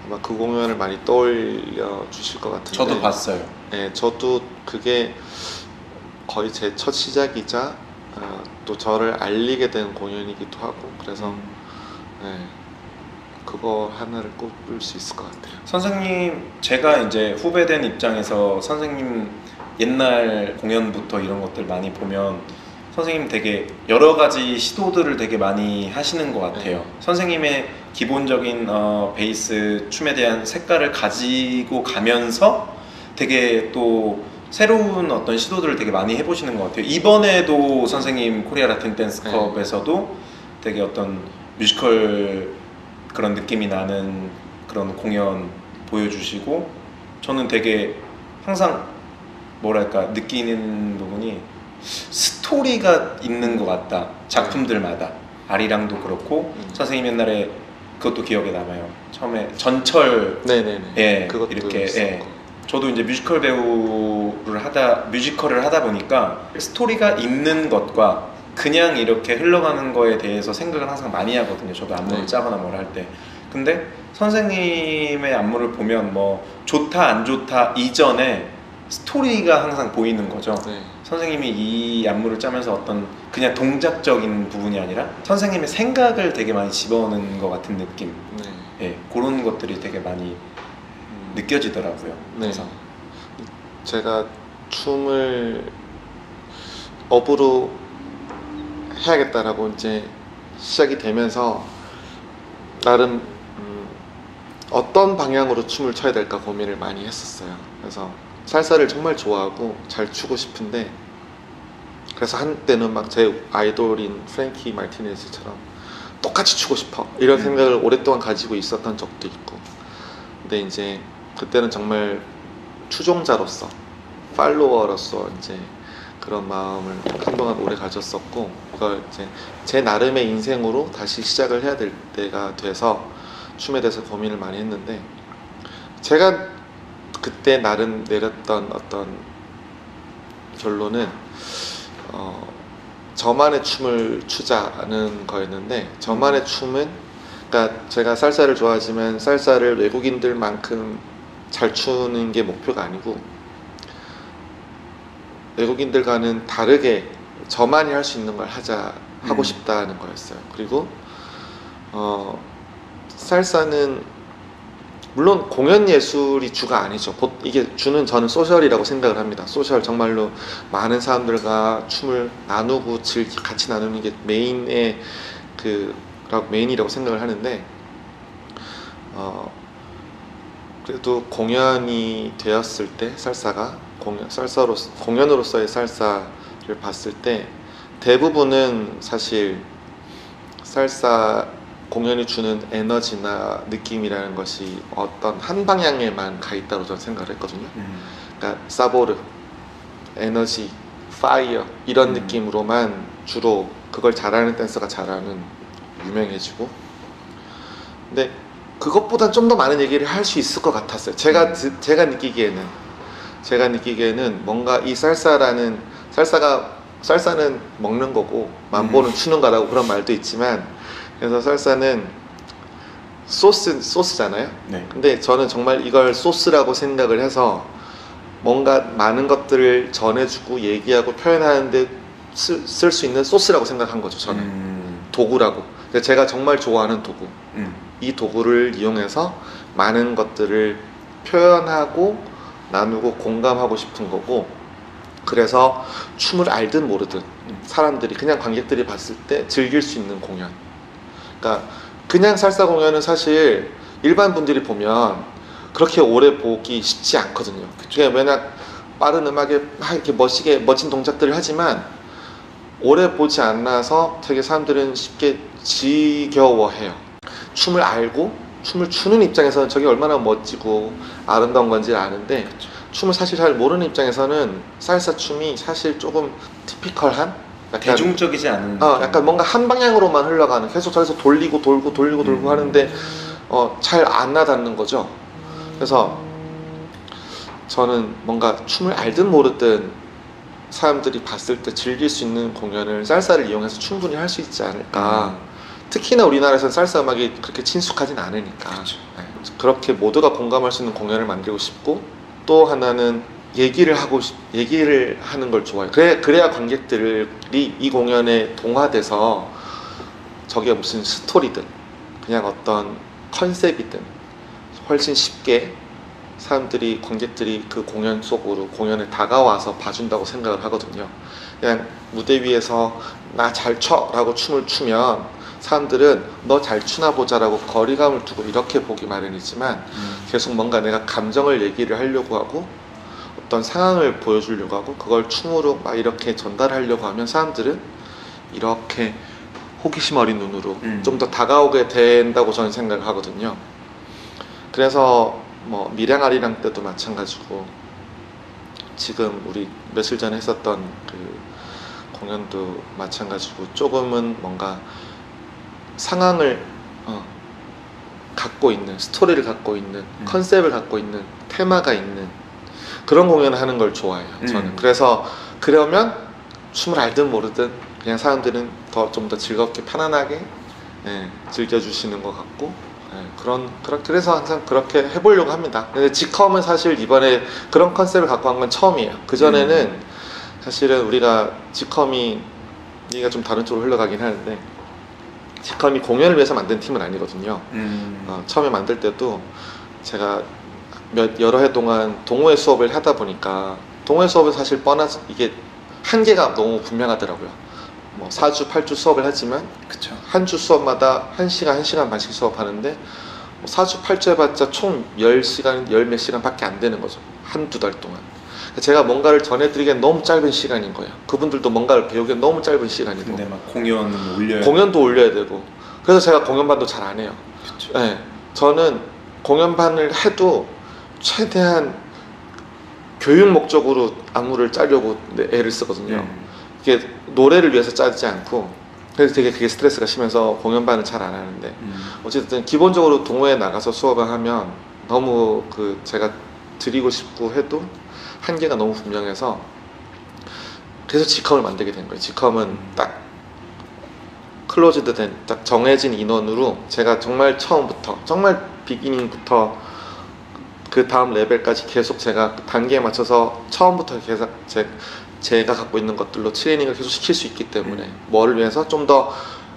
D: 아마 그 공연을 많이 떠올려 주실 것 같은데.
C: 저도 봤어요.
D: 네, 저도 그게 거의 제 첫 시작이자 또 저를 알리게 된 공연이기도 하고 그래서 네, 그거 하나를 꼽을 수 있을 것 같아요.
C: 선생님, 제가 이제 후배된 입장에서 선생님 옛날 공연부터 이런 것들 많이 보면 선생님 되게 여러 가지 시도들을 되게 많이 하시는 것 같아요.
D: 네.
C: 선생님의 기본적인 베이스 춤에 대한 색깔을 가지고 가면서 되게 또 새로운 어떤 시도들을 되게 많이 해보시는 것 같아요. 이번에도 선생님 코리아 라틴 댄스컵에서도 되게 어떤 뮤지컬 그런 느낌이 나는 그런 공연 보여주시고 저는 되게 항상 뭐랄까 느끼는 부분이 스토리가 있는 것 같다. 작품들마다 아리랑도 그렇고 선생님 옛날에 그것도 기억에 남아요. 처음에 전철
D: 네네네. 그것도
C: 이렇게 저도 이제 뮤지컬을 하다 보니까 스토리가 있는 것과 그냥 이렇게 흘러가는 거에 대해서 생각을 항상 많이 하거든요. 저도 안무를 짜거나 뭘 할 때. 근데 선생님의 안무를 보면 뭐 좋다 안 좋다 이전에 스토리가 항상 보이는 거죠. 선생님이 이 안무를 짜면서 어떤 그냥 동작적인 부분이 아니라 선생님의 생각을 되게 많이 집어넣는 것 같은 느낌. 그런 것들이 되게 많이 느껴지더라고요. 그래서
D: 제가 춤을 업으로 해야겠다라고 이제 시작이 되면서 나름 어떤 방향으로 춤을 춰야 될까 고민을 많이 했었어요. 그래서 살사를 정말 좋아하고 잘 추고 싶은데 그래서 한때는 막 제 아이돌인 프랭키 마르티네즈처럼 똑같이 추고 싶어 이런 생각을 오랫동안 가지고 있었던 적도 있고 근데 이제 그때는 정말 추종자로서 팔로워로서 이제 그런 마음을 한동안 오래 가졌었고 그걸 이제 제 나름의 인생으로 다시 시작을 해야 될 때가 돼서 춤에 대해서 고민을 많이 했는데 제가 그때 나름 내렸던 어떤 결론은 저만의 춤을 추자는 거였는데 저만의 춤은 그러니까 제가 살사를 좋아하지만 살사를 외국인들만큼 잘 추는 게 목표가 아니고 외국인들과는 다르게 저만이 할 수 있는 걸 하고 싶다는 거였어요. 그리고 살사는 물론 공연 예술이 주가 아니죠. 이게 주는 저는 소셜이라고 생각을 합니다. 소셜 정말로 많은 사람들과 춤을 나누고 같이 나누는 게 메인이라고 생각을 하는데 그래도 공연이 되었을 때 살사가 공연으로서의 살사를 봤을 때 대부분은 사실 살사 공연이 주는 에너지나 느낌이라는 것이 어떤 한 방향에만 가 있다고 저는 생각을 했거든요. 그러니까 사보르, 에너지, 파이어 이런 느낌으로만 주로 그걸 잘하는 댄서가 잘하는 유명해지고 근데 그것보다 좀 더 많은 얘기를 할 수 있을 것 같았어요. 제가 느끼기에는 뭔가 이 살사는 먹는 거고 mambo는 추는 거라고 그런 말도 있지만 그래서 살사는 소스잖아요. 근데 저는 정말 이걸 소스라고 생각을 해서 뭔가 많은 것들을 전해주고 얘기하고 표현하는데 쓸 수 있는 소스라고 생각한 거죠. 저는 도구라고. 제가 정말 좋아하는 도구. 이 도구를 이용해서 많은 것들을 표현하고 나누고 공감하고 싶은 거고 그래서 춤을 알든 모르든 사람들이 그냥 관객들이 봤을 때 즐길 수 있는 공연. 그러니까 그냥 살사 공연은 사실 일반 분들이 보면 그렇게 오래 보기 쉽지 않거든요. 그러니까 왜냐 빠른 음악에 이렇게 멋진 동작들을 하지만 오래 보지 않아서 되게 사람들은 쉽게 지겨워해요. 춤을 알고 춤을 추는 입장에서는 저게 얼마나 멋지고 아름다운 건지 아는데 춤을 사실 잘 모르는 입장에서는 살사 춤이 사실 조금 티피컬한 약간
C: 대중적이지 않은
D: 약간 뭔가 한 방향으로만 흘러가는 계속 저기서 돌리고 돌고 하는데 잘 안 와닿는 거죠. 그래서 저는 뭔가 춤을 알든 모르든 사람들이 봤을 때 즐길 수 있는 공연을 살사를 이용해서 충분히 할 수 있지 않을까. 특히나 우리나라에서는 살사 음악이 그렇게 친숙하진 않으니까.
C: 그렇죠.
D: 네. 그렇게 모두가 공감할 수 있는 공연을 만들고 싶고, 또 하나는 얘기를 하는 걸 좋아해요. 그래야 관객들이 이 공연에 동화돼서 저게 무슨 스토리든 그냥 어떤 컨셉이든 훨씬 쉽게 관객들이 그 공연 속으로 공연에 다가와서 봐준다고 생각을 하거든요. 그냥 무대 위에서 나 잘 춰 라고 춤을 추면 사람들은 너 잘 추나 보자 라고 거리감을 두고 이렇게 보기 마련이지만, 계속 뭔가 내가 감정을 얘기를 하려고 하고 어떤 상황을 보여주려고 하고 그걸 춤으로 막 이렇게 전달하려고 하면 사람들은 이렇게 호기심 어린 눈으로 좀 더 다가오게 된다고 저는 생각을 하거든요. 그래서 뭐 밀양아리랑 때도 마찬가지고, 지금 우리 며칠 전에 했었던 그 공연도 마찬가지고, 조금은 뭔가 상황을 갖고 있는, 스토리를 갖고 있는, 컨셉을 갖고 있는, 테마가 있는 그런 공연을 하는 걸 좋아해요, 저는. 그래서 그러면 춤을 알든 모르든 그냥 사람들은 좀 더 즐겁게 편안하게 즐겨주시는 것 같고, 그래서 항상 그렇게 해보려고 합니다. 근데 지컴은 사실 이번에 그런 컨셉을 갖고 한 건 처음이에요. 그전에는 사실은 우리가 지컴이, 얘기가 좀 다른 쪽으로 흘러가긴 하는데, 지컴이 공연을 위해서 만든 팀은 아니거든요. 처음에 만들 때도 제가 여러 해 동안 동호회 수업을 하다 보니까, 동호회 수업은 사실 이게 한계가 너무 분명하더라고요. 뭐 4주, 8주 수업을 하지만
C: 그쵸.
D: 한 주 수업마다 1시간, 1시간 반씩 수업하는데, 뭐 4주, 8주 해봤자 총 10시간, 10몇 시간밖에 안 되는 거죠. 한두 달 동안. 제가 뭔가를 전해드리기엔 너무 짧은 시간인 거예요. 그분들도 뭔가를 배우기엔 너무 짧은 시간이고.
C: 근데 막 공연도
D: 올려야 되고. 그래서 제가 공연반도 잘 안 해요.
C: 그쵸.
D: 네, 저는 공연반을 해도 최대한 교육 목적으로 안무를 짜려고 애를 쓰거든요. 이게 노래를 위해서 짜지 않고, 그래서 되게 그게 스트레스가 심해서 공연반을 잘 안 하는데, 어쨌든 기본적으로 동호회에 나가서 수업을 하면 너무 제가 드리고 싶고 해도 한계가 너무 분명해서, 그래서 지컴을 만들게 된 거예요. 지컴은 딱 클로즈드 된, 딱 정해진 인원으로 제가 정말 처음부터, 정말 비기닝부터 그 다음 레벨까지 계속 제가 단계에 맞춰서 처음부터 계속 제가 갖고 있는 것들로 트레이닝을 계속 시킬 수 있기 때문에, 뭐를 위해서? 좀 더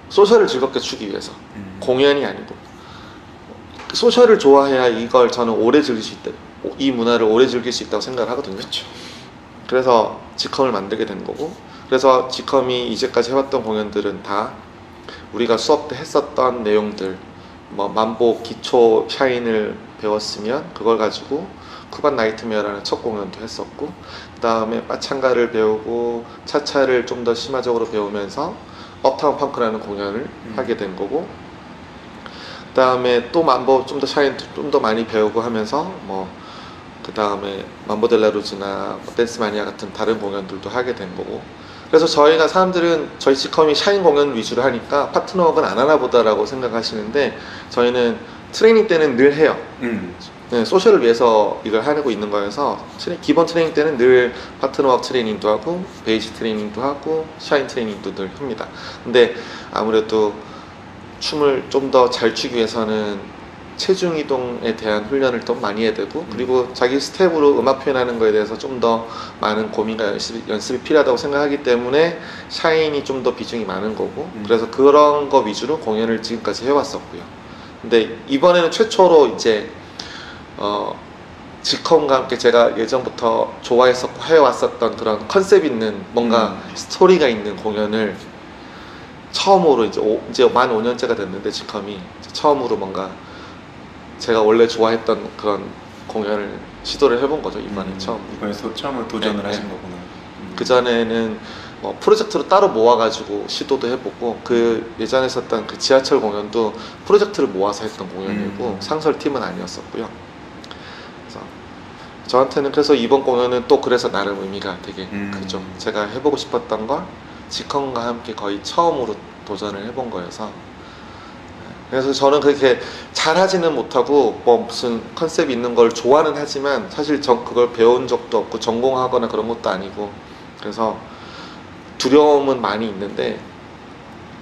D: 소셜을 즐겁게 추기 위해서. 공연이 아니고 소셜을 좋아해야 이걸 저는 오래 즐길 수 있다, 이 문화를 오래 즐길 수 있다고 생각을 하거든요.
C: 그쵸.
D: 그래서 지컴을 만들게 된 거고, 그래서 지컴이 이제까지 해왔던 공연들은 다 우리가 수업 때 했었던 내용들, 뭐 만보 기초 샤인을 배웠으면 그걸 가지고 쿠반 나이트메어라는 첫 공연도 했었고, 그 다음에 빠창가를 배우고 차차를 좀 더 심화적으로 배우면서 업타운 펑크라는 공연을 하게 된 거고, 그 다음에 또 만보 좀 더 샤인 좀 더 많이 배우고 하면서 그 다음에 만보 델라루즈나 댄스 마니아 같은 다른 공연들도 하게 된 거고. 그래서 사람들은 저희 지컴이 샤인 공연 위주로 하니까 파트너워크는 안 하나 보다라고 생각하시는데, 저희는 트레이닝 때는 늘 해요. 네, 소셜을 위해서 이걸 하고 있는 거여서 기본 트레이닝 때는 늘 파트너워크 트레이닝도 하고 베이직 트레이닝도 하고 샤인 트레이닝도 늘 합니다. 근데 아무래도 춤을 좀 더 잘 추기 위해서는 체중 이동에 대한 훈련을 더 많이 해야 되고, 그리고 자기 스텝으로 음악 표현하는 거에 대해서 좀 더 많은 고민과 연습이 필요하다고 생각하기 때문에 샤인이 좀 더 비중이 많은 거고, 그래서 그런 거 위주로 공연을 지금까지 해왔었고요. 근데 이번에는 최초로 이제 지컴과 함께 제가 예전부터 좋아했었고 해왔었던 그런 컨셉 있는 뭔가 스토리가 있는 공연을 처음으로 이제 만 5년째가 됐는데, 지컴이 처음으로 뭔가 제가 원래 좋아했던 그런 공연을 시도를 해본 거죠. 이번에
C: 처음으로 도전을 하신 거구나.
D: 그 전에는 프로젝트로 따로 모아가지고 시도도 해보고, 그 예전에 했었던 그 지하철 공연도 프로젝트를 모아서 했던 공연이고 상설팀은 아니었었고요. 그래서 저한테는 그래서 이번 공연은 또 그래서 나름 의미가 되게 크죠. 제가 해보고 싶었던 걸 지컴과 함께 거의 처음으로 도전을 해본 거여서 그래서 저는 그렇게 잘하지는 못하고 뭐 무슨 컨셉이 있는 걸 좋아는 하지만 사실 전 그걸 배운 적도 없고 전공하거나 그런 것도 아니고 그래서 두려움은 많이 있는데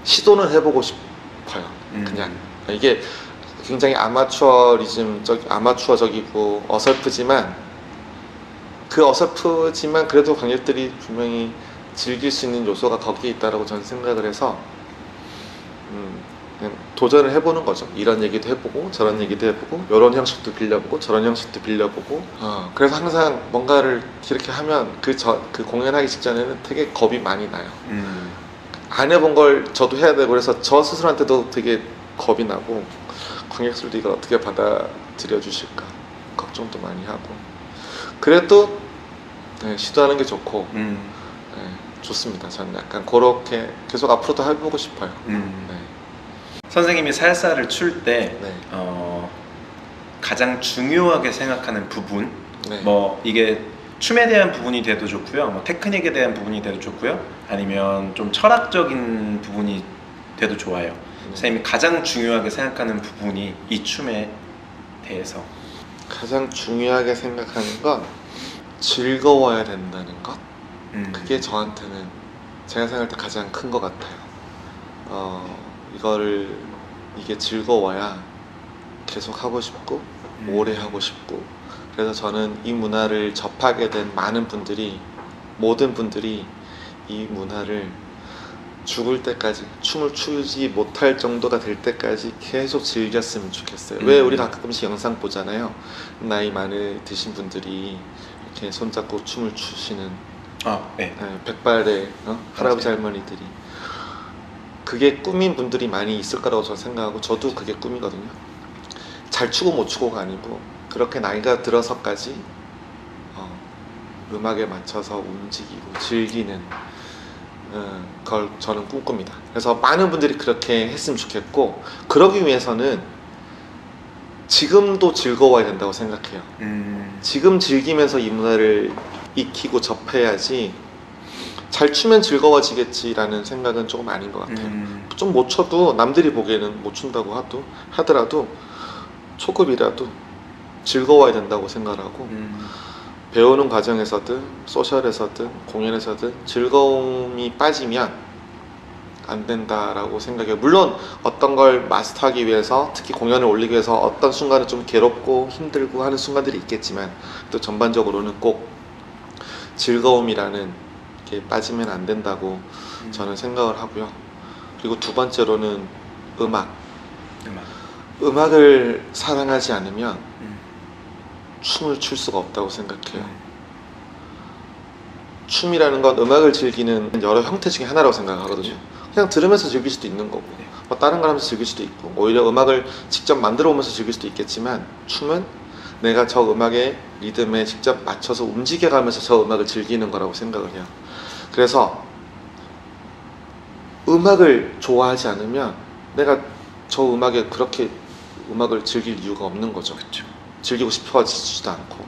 D: 시도는 해보고 싶어요. 그냥 이게 굉장히 아마추어적이고 어설프지만 그 어설프지만 그래도 관객들이 분명히 즐길 수 있는 요소가 거기에 있다라고 저는 생각을 해서 그냥 도전을 해보는 거죠. 이런 얘기도 해보고 저런 얘기도 해보고 이런 형식도 빌려보고 저런 형식도 빌려보고 그래서 항상 뭔가를 이렇게 하면 그 공연하기 직전에는 되게 겁이 많이 나요. 안 해본 걸 저도 해야 되고 그래서 저 스스로한테도 되게 겁이 나고 관객들도 이걸 어떻게 받아들여 주실까 걱정도 많이 하고 그래도 네, 시도하는 게 좋고 네, 좋습니다. 저는 약간 그렇게 계속 앞으로도 해보고 싶어요. 네.
C: 선생님이 살사를 출 때
D: 네.
C: 가장 중요하게 생각하는 부분
D: 네.
C: 뭐 이게 춤에 대한 부분이 돼도 좋고요, 뭐 테크닉에 대한 부분이 돼도 좋고요, 아니면 좀 철학적인 부분이 돼도 좋아요. 선생님이 가장 중요하게 생각하는 부분이 이 춤에 대해서
D: 가장 중요하게 생각하는 건 즐거워야 된다는 것. 그게 저한테는 제가 생각할 때 가장 큰 것 같아요. 이게 즐거워야 계속 하고 싶고 오래 하고 싶고 그래서 저는 이 문화를 접하게 된 모든 분들이 이 문화를 죽을 때까지 춤을 추지 못할 정도가 될 때까지 계속 즐겼으면 좋겠어요. 왜 우리가 가끔씩 영상 보잖아요. 나이 많이 드신 분들이 이렇게 손잡고 춤을 추시는
C: 네.
D: 백발의 할아버지 할머니들이 그게 꿈인 분들이 많이 있을 거라고 저는 생각하고 저도 그게 꿈이거든요. 잘 추고 못 추고가 아니고 그렇게 나이가 들어서까지 음악에 맞춰서 움직이고 즐기는 걸 저는 꿈꿉니다. 그래서 많은 분들이 그렇게 했으면 좋겠고 그러기 위해서는 지금도 즐거워야 된다고 생각해요. 지금 즐기면서 이 문화를 익히고 접해야지 잘 추면 즐거워지겠지라는 생각은 조금 아닌 것 같아요. 좀 못 춰도 남들이 보기에는 못 춘다고 하더라도 초급이라도 즐거워야 된다고 생각하고 배우는 과정에서든 소셜에서든 공연에서든 즐거움이 빠지면 안 된다라고 생각해요. 물론 어떤 걸 마스터하기 위해서 특히 공연을 올리기 위해서 어떤 순간은 좀 괴롭고 힘들고 하는 순간들이 있겠지만 또 전반적으로는 꼭 즐거움이라는 게 빠지면 안 된다고 저는 생각을 하고요. 그리고 두 번째로는 음악을 사랑하지 않으면 춤을 출 수가 없다고 생각해요. 춤이라는 건 음악을 즐기는 여러 형태 중에 하나라고 생각하거든요. 그냥 들으면서 즐길 수도 있는 거고 뭐 다른 걸 하면서 즐길 수도 있고 오히려 음악을 직접 만들어 오면서 즐길 수도 있겠지만 춤은 내가 저 음악의 리듬에 직접 맞춰서 움직여가면서 저 음악을 즐기는 거라고 생각을 해요. 그래서 음악을 좋아하지 않으면 내가 저 음악에 그렇게 음악을 즐길 이유가 없는 거죠.
C: 그렇죠.
D: 즐기고 싶어지지도 않고.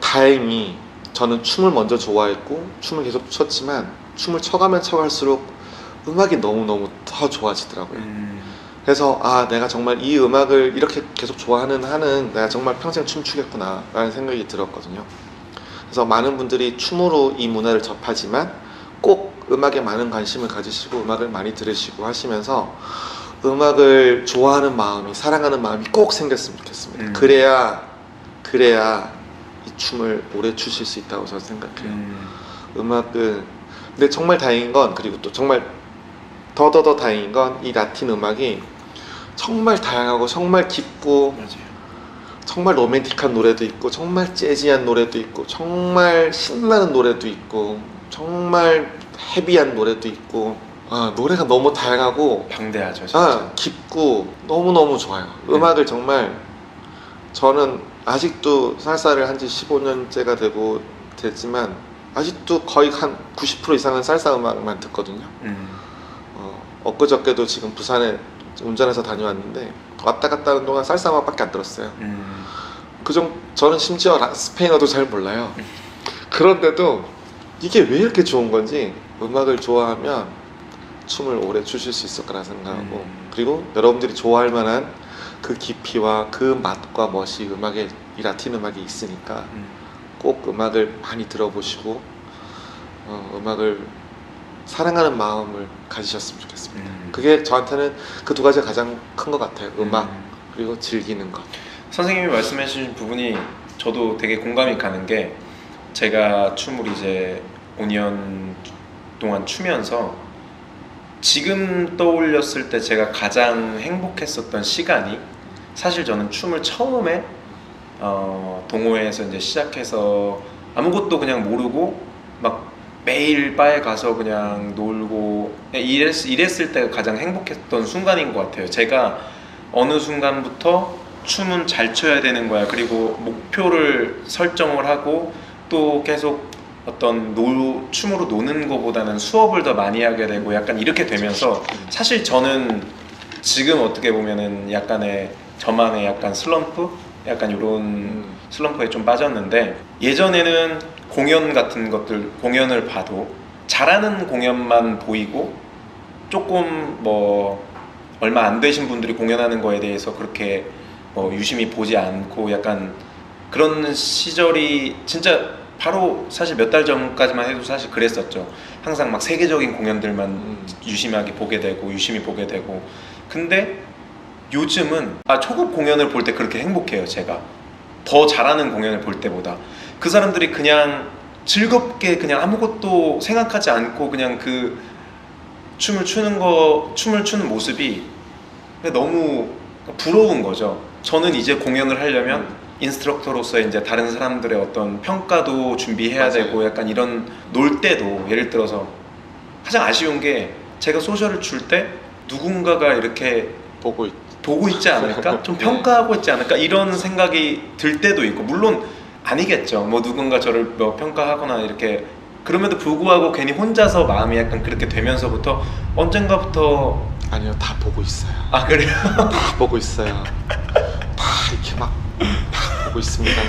D: 다행히 저는 춤을 먼저 좋아했고 춤을 계속 췄지만 춤을 춰가면 춰갈수록 음악이 너무너무 더 좋아지더라고요. 그래서 내가 정말 이 음악을 이렇게 계속 좋아하는 한은 내가 정말 평생 춤추겠구나 라는 생각이 들었거든요. 그래서 많은 분들이 춤으로 이 문화를 접하지만 꼭 음악에 많은 관심을 가지시고 음악을 많이 들으시고 하시면서 음악을 좋아하는 마음이 사랑하는 마음이 꼭 생겼으면 좋겠습니다. 그래야 이 춤을 오래 추실 수 있다고 저는 생각해요. 음악은 근데 정말 다행인 건 그리고 또 정말 더 다행인 건 이 라틴 음악이 정말 다양하고 정말 깊고 정말 로맨틱한 노래도 있고 정말 재즈한 노래도 있고 정말 신나는 노래도 있고 정말 헤비한 노래도 있고 노래가 너무 다양하고
C: 방대하죠 진짜.
D: 깊고 너무너무 좋아요. 음악을 정말 저는 아직도 살사를 한 지 15년째가 됐지만 아직도 거의 한 90% 이상은 살사 음악만 듣거든요. 엊그저께도 지금 부산에 운전해서 다녀왔는데 왔다 갔다 하는 동안 살사 음악밖에 안 들었어요. 저는 심지어 스페인어도 잘 몰라요. 그런데도 이게 왜 이렇게 좋은 건지 음악을 좋아하면 춤을 오래 추실 수 있을 거라 생각하고 그리고 여러분들이 좋아할 만한 그 깊이와 그 맛과 멋이 음악에 이 라틴 음악에 있으니까 꼭 음악을 많이 들어보시고 음악을 사랑하는 마음을 가지셨으면 좋겠습니다. 그게 저한테는 그 두 가지가 가장 큰 것 같아요. 음악 그리고 즐기는 것.
C: 선생님이 말씀해 주신 부분이 저도 되게 공감이 가는 게 제가 춤을 이제 5년 동안 추면서 지금 떠올렸을 때 제가 가장 행복했었던 시간이 사실 저는 춤을 처음에 동호회에서 이제 시작해서 아무것도 그냥 모르고 막 매일 바에 가서 그냥 놀고 이랬을 때가 가장 행복했던 순간인 것 같아요. 제가 어느 순간부터 춤은 잘 춰야 되는 거야. 그리고 목표를 설정을 하고 또 계속 어떤 춤으로 노는 것보다는 수업을 더 많이 하게 되고 약간 이렇게 되면서 사실 저는 지금 어떻게 보면은 약간의 저만의 약간 슬럼프? 약간 이런 슬럼프에 좀 빠졌는데 예전에는 공연 같은 것들 공연을 봐도 잘하는 공연만 보이고 조금 뭐 얼마 안 되신 분들이 공연하는 거에 대해서 그렇게 유심히 보지 않고 약간 그런 시절이 진짜 바로 사실 몇 달 전까지만 해도 사실 그랬었죠. 항상 막 세계적인 공연들만 유심하게 보게 되고 유심히 보게 되고 근데 요즘은 초급 공연을 볼 때 그렇게 행복해요. 제가 더 잘하는 공연을 볼 때보다 그 사람들이 그냥 즐겁게 그냥 아무것도 생각하지 않고 그냥 그 춤을 추는 모습이 너무 부러운 거죠. 저는 이제 공연을 하려면 인스트럭터로서 이제 다른 사람들의 어떤 평가도 준비해야
D: 맞아요.
C: 되고 약간 이런 놀 때도 예를 들어서 가장 아쉬운 게 제가 소셜을 출 때 누군가가 이렇게 보고 있지 않을까? 좀 평가하고 있지 않을까? 이런 생각이 들 때도 있고 물론 아니겠죠. 뭐 누군가 저를 뭐 평가하거나 이렇게 그럼에도 불구하고 괜히 혼자서 마음이 약간 그렇게 되면서부터 언젠가부터
D: 아니요, 다 보고 있어요.
C: 아 그래요?
D: 다 보고 있어요. 다 이렇게 막 다 보고 있습니다.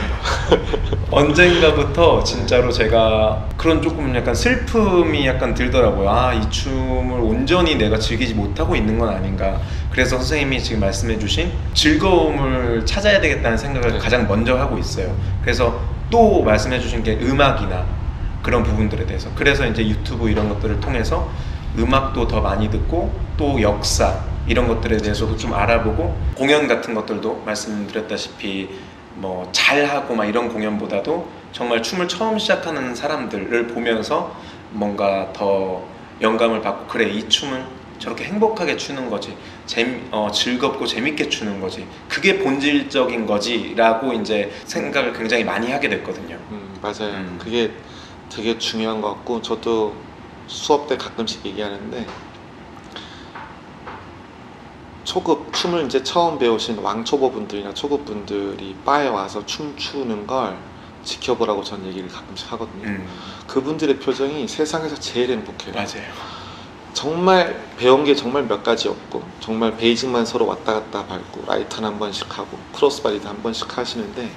C: 언젠가부터 진짜로 제가 그런 조금 약간 슬픔이 약간 들더라고요. 이 춤을 온전히 내가 즐기지 못하고 있는 건 아닌가. 그래서 선생님이 지금 말씀해 주신 즐거움을 찾아야 되겠다는 생각을 가장 먼저 하고 있어요. 그래서 또 말씀해 주신 게 음악이나 그런 부분들에 대해서 그래서 이제 유튜브 이런 것들을 통해서 음악도 더 많이 듣고 또 역사 이런 것들에 대해서도 좀 알아보고 공연 같은 것들도 말씀드렸다시피 뭐 잘하고 막 이런 공연보다도 정말 춤을 처음 시작하는 사람들을 보면서 뭔가 더 영감을 받고 그래 이 춤은 저렇게 행복하게 추는 거지 즐겁고 재밌게 추는 거지 그게 본질적인 거지 라고 이제 생각을 굉장히 많이 하게 됐거든요.
D: 맞아요. 그게 되게 중요한 것 같고 저도 수업 때 가끔씩 얘기하는데 초급 춤을 이제 처음 배우신 왕초보분들이나 초급분들이 바에 와서 춤추는 걸 지켜보라고 전 얘기를 가끔씩 하거든요. 그분들의 표정이 세상에서 제일 행복해요.
C: 맞아요.
D: 정말 배운 게 정말 몇 가지 없고 정말 베이직만 서로 왔다 갔다 밟고 라이턴 한 번씩 하고 크로스바디도 한 번씩 하시는데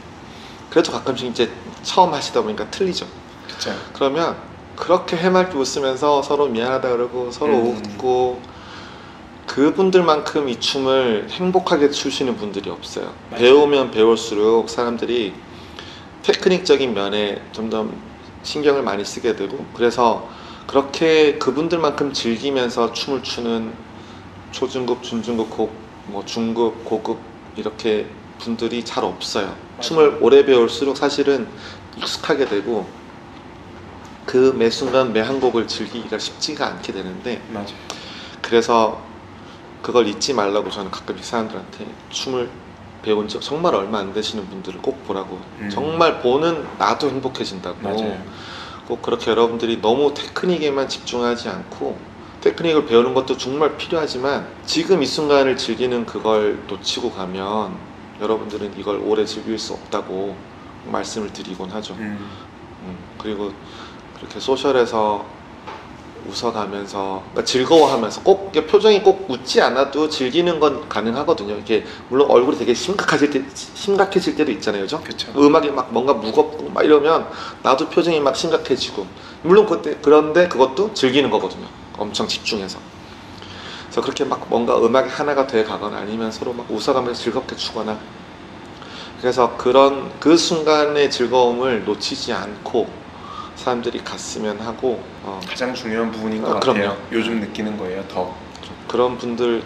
D: 그래도 가끔씩 이제 처음 하시다 보니까 틀리죠.
C: 그쵸.
D: 그러면 그렇게 해맑게 웃으면서 서로 미안하다 그러고 서로 웃고 그분들만큼 이 춤을 행복하게 추시는 분들이 없어요.
C: 맞아요.
D: 배우면 배울수록 사람들이 테크닉적인 면에 점점 신경을 많이 쓰게 되고 그래서 그렇게 그분들만큼 즐기면서 춤을 추는 초중급, 중중급, 뭐 중급, 고급 이렇게 분들이 잘 없어요.
C: 맞아요.
D: 춤을 오래 배울수록 사실은 익숙하게 되고 그 매 순간 매 한 곡을 즐기기가 쉽지가 않게 되는데
C: 맞아요.
D: 그래서 그걸 잊지 말라고 저는 가끔씩 사람들한테 춤을 배운 지 정말 얼마 안 되시는 분들을 꼭 보라고 정말 보는 나도 행복해진다고.
C: 맞아요.
D: 꼭 그렇게 여러분들이 너무 테크닉에만 집중하지 않고 테크닉을 배우는 것도 정말 필요하지만 지금 이 순간을 즐기는 그걸 놓치고 가면 여러분들은 이걸 오래 즐길 수 없다고 말씀을 드리곤 하죠. 그리고 그렇게 소셜에서 웃어가면서 그러니까 즐거워하면서 꼭 표정이 꼭 웃지 않아도 즐기는 건 가능하거든요. 이게 물론 얼굴이 되게 심각해질 때도 있잖아요, 그죠?
C: 그쵸.
D: 음악이 막 뭔가 무겁고 막 이러면 나도 표정이 막 심각해지고 물론 그런데 그것도 즐기는 거거든요. 엄청 집중해서 저 그렇게 막 뭔가 음악이 하나가 돼 가거나 아니면 서로 막 웃어가면서 즐겁게 추거나, 그래서 그런 그 순간의 즐거움을 놓치지 않고 사람들이 갔으면 하고,
C: 가장 중요한 부분인 것
D: 그럼요.
C: 같아요. 요즘 느끼는 거예요. 더
D: 그런 분들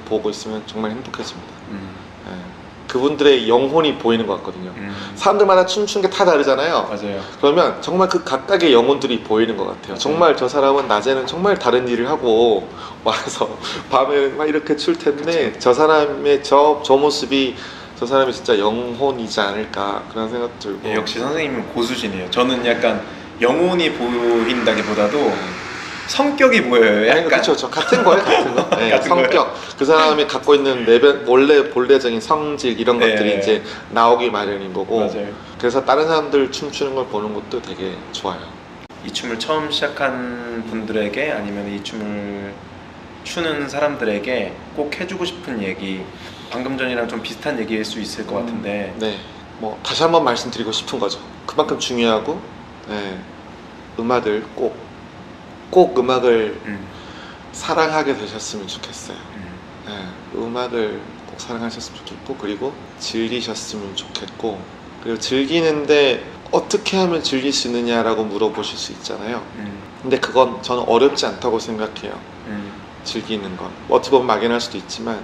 D: 보고 있으면 정말 행복해집니다. 예. 그분들의 영혼이 보이는 것 같거든요. 사람들마다 춤추는 게 다 다르잖아요.
C: 맞아요.
D: 그러면 정말 그 각각의 영혼들이 보이는 것 같아요. 정말 저 사람은 낮에는 정말 다른 일을 하고 와서 밤에는 막 이렇게 출 텐데,
C: 그쵸.
D: 저 사람의 저 모습이 저 사람이 진짜 영혼이지 않을까, 그런 생각 들고.
C: 예, 역시 선생님은 고수시네요. 저는 약간 영혼이 보인다기보다도 성격이 보여요. 약간.
D: 그렇죠. 저 같은 거예요, 같은 거. 네,
C: 같은
D: 성격.
C: 거예요.
D: 그 사람이 갖고 있는 본래적인 성질 이런
C: 네.
D: 것들이 이제 나오기 마련인 거고.
C: 맞아요.
D: 그래서 다른 사람들 춤추는 걸 보는 것도 되게 좋아요.
C: 이 춤을 처음 시작한 분들에게 아니면 이 춤을 추는 사람들에게 꼭 해주고 싶은 얘기, 방금 전이랑 좀 비슷한 얘기일 수 있을 것 같은데.
D: 네, 뭐 다시 한번 말씀드리고 싶은 거죠. 그만큼 중요하고, 네, 음악을 꼭 음악을 사랑하게 되셨으면 좋겠어요. 네, 음악을 꼭 사랑하셨으면 좋겠고, 그리고 즐기셨으면 좋겠고, 그리고 즐기는데 어떻게 하면 즐길 수 있느냐라고 물어보실 수 있잖아요. 근데 그건 저는 어렵지 않다고 생각해요. 즐기는 건 어떻게 보면 막연할 수도 있지만,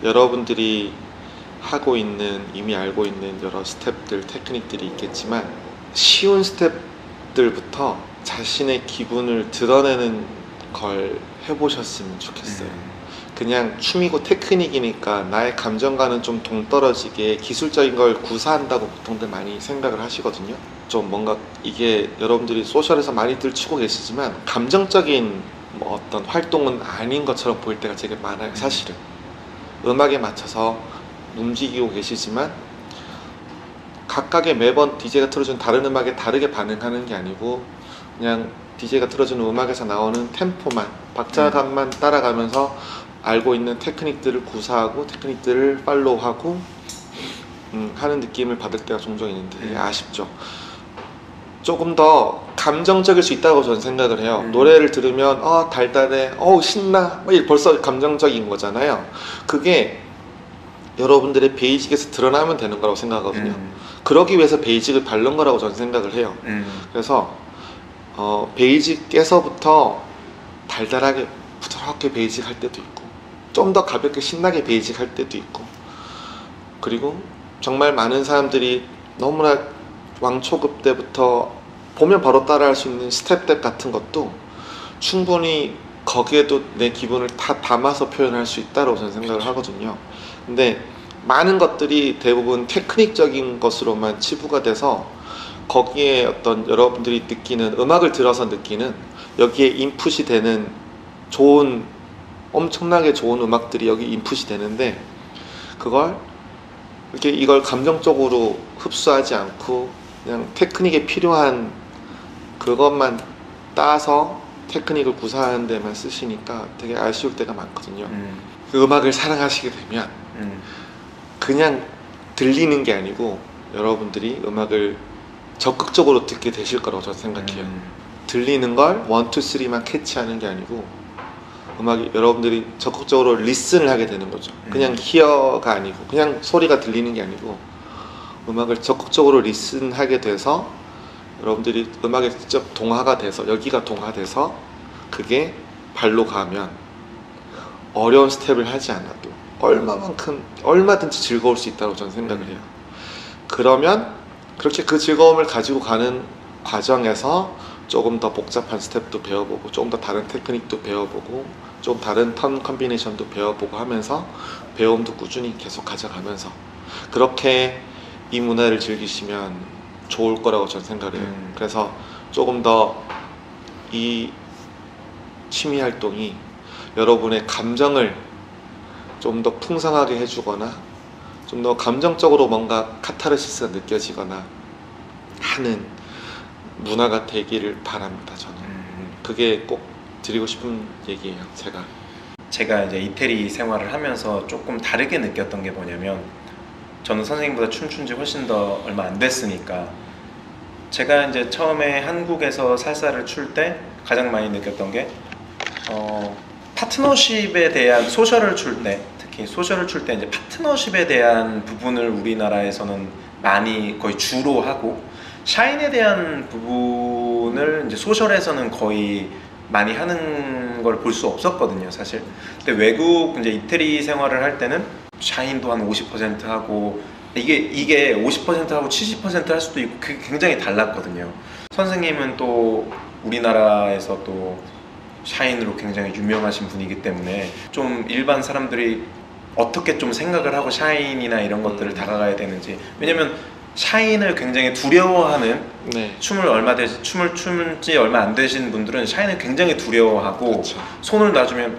D: 여러분들이 하고 있는, 이미 알고 있는 여러 스텝들, 테크닉들이 있겠지만, 쉬운 스텝들부터 자신의 기분을 드러내는 걸 해보셨으면 좋겠어요. 그냥 춤이고 테크닉이니까 나의 감정과는 좀 동떨어지게 기술적인 걸 구사한다고 보통들 많이 생각을 하시거든요. 좀 뭔가 이게 여러분들이 소셜에서 많이들 치고 계시지만 감정적인 뭐 어떤 활동은 아닌 것처럼 보일 때가 되게 많아요. 사실은 음악에 맞춰서 움직이고 계시지만, 각각의 매번 DJ가 틀어준 다른 음악에 다르게 반응하는 게 아니고, 그냥 DJ가 틀어주는 음악에서 나오는 템포만, 박자감만 따라가면서 알고 있는 테크닉들을 구사하고 테크닉들을 팔로우하고 하는 느낌을 받을 때가 종종 있는데 되게 아쉽죠. 조금 더 감정적일 수 있다고 저는 생각을 해요. 노래를 들으면 달달해, 신나, 벌써 감정적인 거잖아요. 그게 여러분들의 베이직에서 드러나면 되는 거라고 생각하거든요. 그러기 위해서 베이직을 바른 거라고 저는 생각을 해요. 그래서 베이직에서부터 달달하게 부드럽게 베이직 할 때도 있고, 좀 더 가볍게 신나게 베이직 할 때도 있고, 그리고 정말 많은 사람들이 너무나 왕초급 때부터 보면 바로 따라할 수 있는 스텝 같은 것도 충분히 거기에도 내 기분을 다 담아서 표현할 수 있다고 저는 생각을 하거든요. 근데 많은 것들이 대부분 테크닉적인 것으로만 치부가 돼서, 거기에 어떤 여러분들이 느끼는, 음악을 들어서 느끼는, 여기에 인풋이 되는 엄청나게 좋은 음악들이 여기 인풋이 되는데, 이걸 감정적으로 흡수하지 않고 그냥 테크닉에 필요한 그것만 따서 테크닉을 구사하는 데만 쓰시니까 되게 아쉬울 때가 많거든요. 그 음악을 사랑하시게 되면 그냥 들리는 게 아니고 여러분들이 음악을 적극적으로 듣게 되실 거라고 저는 생각해요. 들리는 걸 1, 2, 3만 캐치하는 게 아니고, 음악이 여러분들이 적극적으로 리슨을 하게 되는 거죠. 그냥 히어가 아니고, 그냥 소리가 들리는 게 아니고, 음악을 적극적으로 리슨하게 돼서 여러분들이 음악에 직접 동화가 돼서, 여기가 동화돼서 그게 발로 가면 어려운 스텝을 하지 않아도 얼마든지 즐거울 수 있다고 저는 생각을 해요. 그러면 그렇게 그 즐거움을 가지고 가는 과정에서 조금 더 복잡한 스텝도 배워보고, 조금 더 다른 테크닉도 배워보고, 좀 다른 턴 컨비네이션도 배워보고 하면서 배움도 꾸준히 계속 가져가면서 그렇게 이 문화를 즐기시면 좋을 거라고 저는 생각을 해요. 그래서 조금 더 이 취미 활동이 여러분의 감정을 좀 더 풍성하게 해주거나, 좀 더 감정적으로 뭔가 카타르시스가 느껴지거나 하는 문화가 되기를 바랍니다. 저는 그게 꼭 드리고 싶은 얘기예요. 제가
C: 이제 이태리 생활을 하면서 조금 다르게 느꼈던 게 뭐냐면, 저는 선생님보다 춤춘 지 훨씬 더 얼마 안 됐으니까, 제가 이제 처음에 한국에서 살사를 출 때 가장 많이 느꼈던 게 파트너십에 대한 소셜을 출 때, 특히 소셜을 출 때 이제 파트너십에 대한 부분을 우리나라에서는 많이 거의 주로 하고, 샤인에 대한 부분을 이제 소셜에서는 거의 많이 하는 걸 볼 수 없었거든요, 사실. 근데 외국 이제 이태리 생활을 할 때는 샤인도 한 50% 하고, 이게 50% 하고 70% 할 수도 있고, 그게 굉장히 달랐거든요. 선생님은 또 우리나라에서 또 샤인으로 굉장히 유명하신 분이기 때문에 좀 일반 사람들이 어떻게 좀 생각을 하고 샤인이나 이런 것들을 다가가야 되는지, 왜냐면 샤인을 굉장히 두려워하는,
D: 네.
C: 춤을 춘지 얼마 안 되신 분들은 샤인을 굉장히 두려워하고,
D: 그렇죠.
C: 손을 놔주면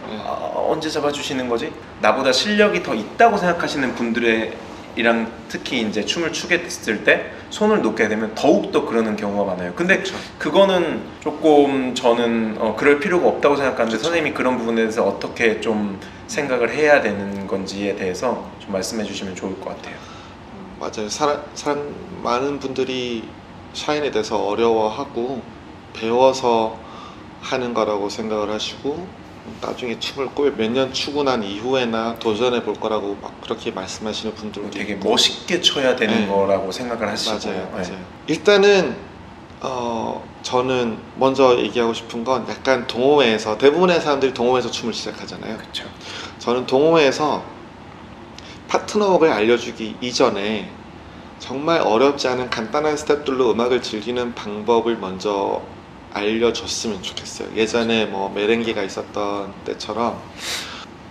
D: 네.
C: 언제 잡아주시는 거지? 나보다 실력이 더 있다고 생각하시는 분들이랑 특히 이제 춤을 추게 됐을 때 손을 놓게 되면 더욱더 그러는 경우가 많아요. 근데
D: 그렇죠.
C: 그거는 조금 저는 그럴 필요가 없다고 생각하는데,
D: 그렇죠.
C: 선생님이 그런 부분에 대해서 어떻게 좀 생각을 해야 되는 건지에 대해서 좀 말씀해 주시면 좋을 것 같아요.
D: 맞아요. 사람 많은 분들이 샤인에 대해서 어려워하고 배워서 하는 거라고 생각을 하시고, 나중에 춤을 몇 년 추고 난 이후에나 도전해 볼 거라고 막 그렇게 말씀하시는 분들도
C: 되게
D: 있고.
C: 멋있게 쳐야 되는
D: 네.
C: 거라고 생각을 하시고.
D: 맞아요, 맞아요.
C: 네.
D: 일단은 저는 먼저 얘기하고 싶은 건, 약간 동호회에서 대부분의 사람들이 동호회에서 춤을 시작하잖아요.
C: 그렇죠.
D: 저는 동호회에서 파트너웍을 알려주기 이전에 정말 어렵지 않은 간단한 스텝들로 음악을 즐기는 방법을 먼저 알려줬으면 좋겠어요. 예전에 뭐 메렝게가 있었던 때처럼,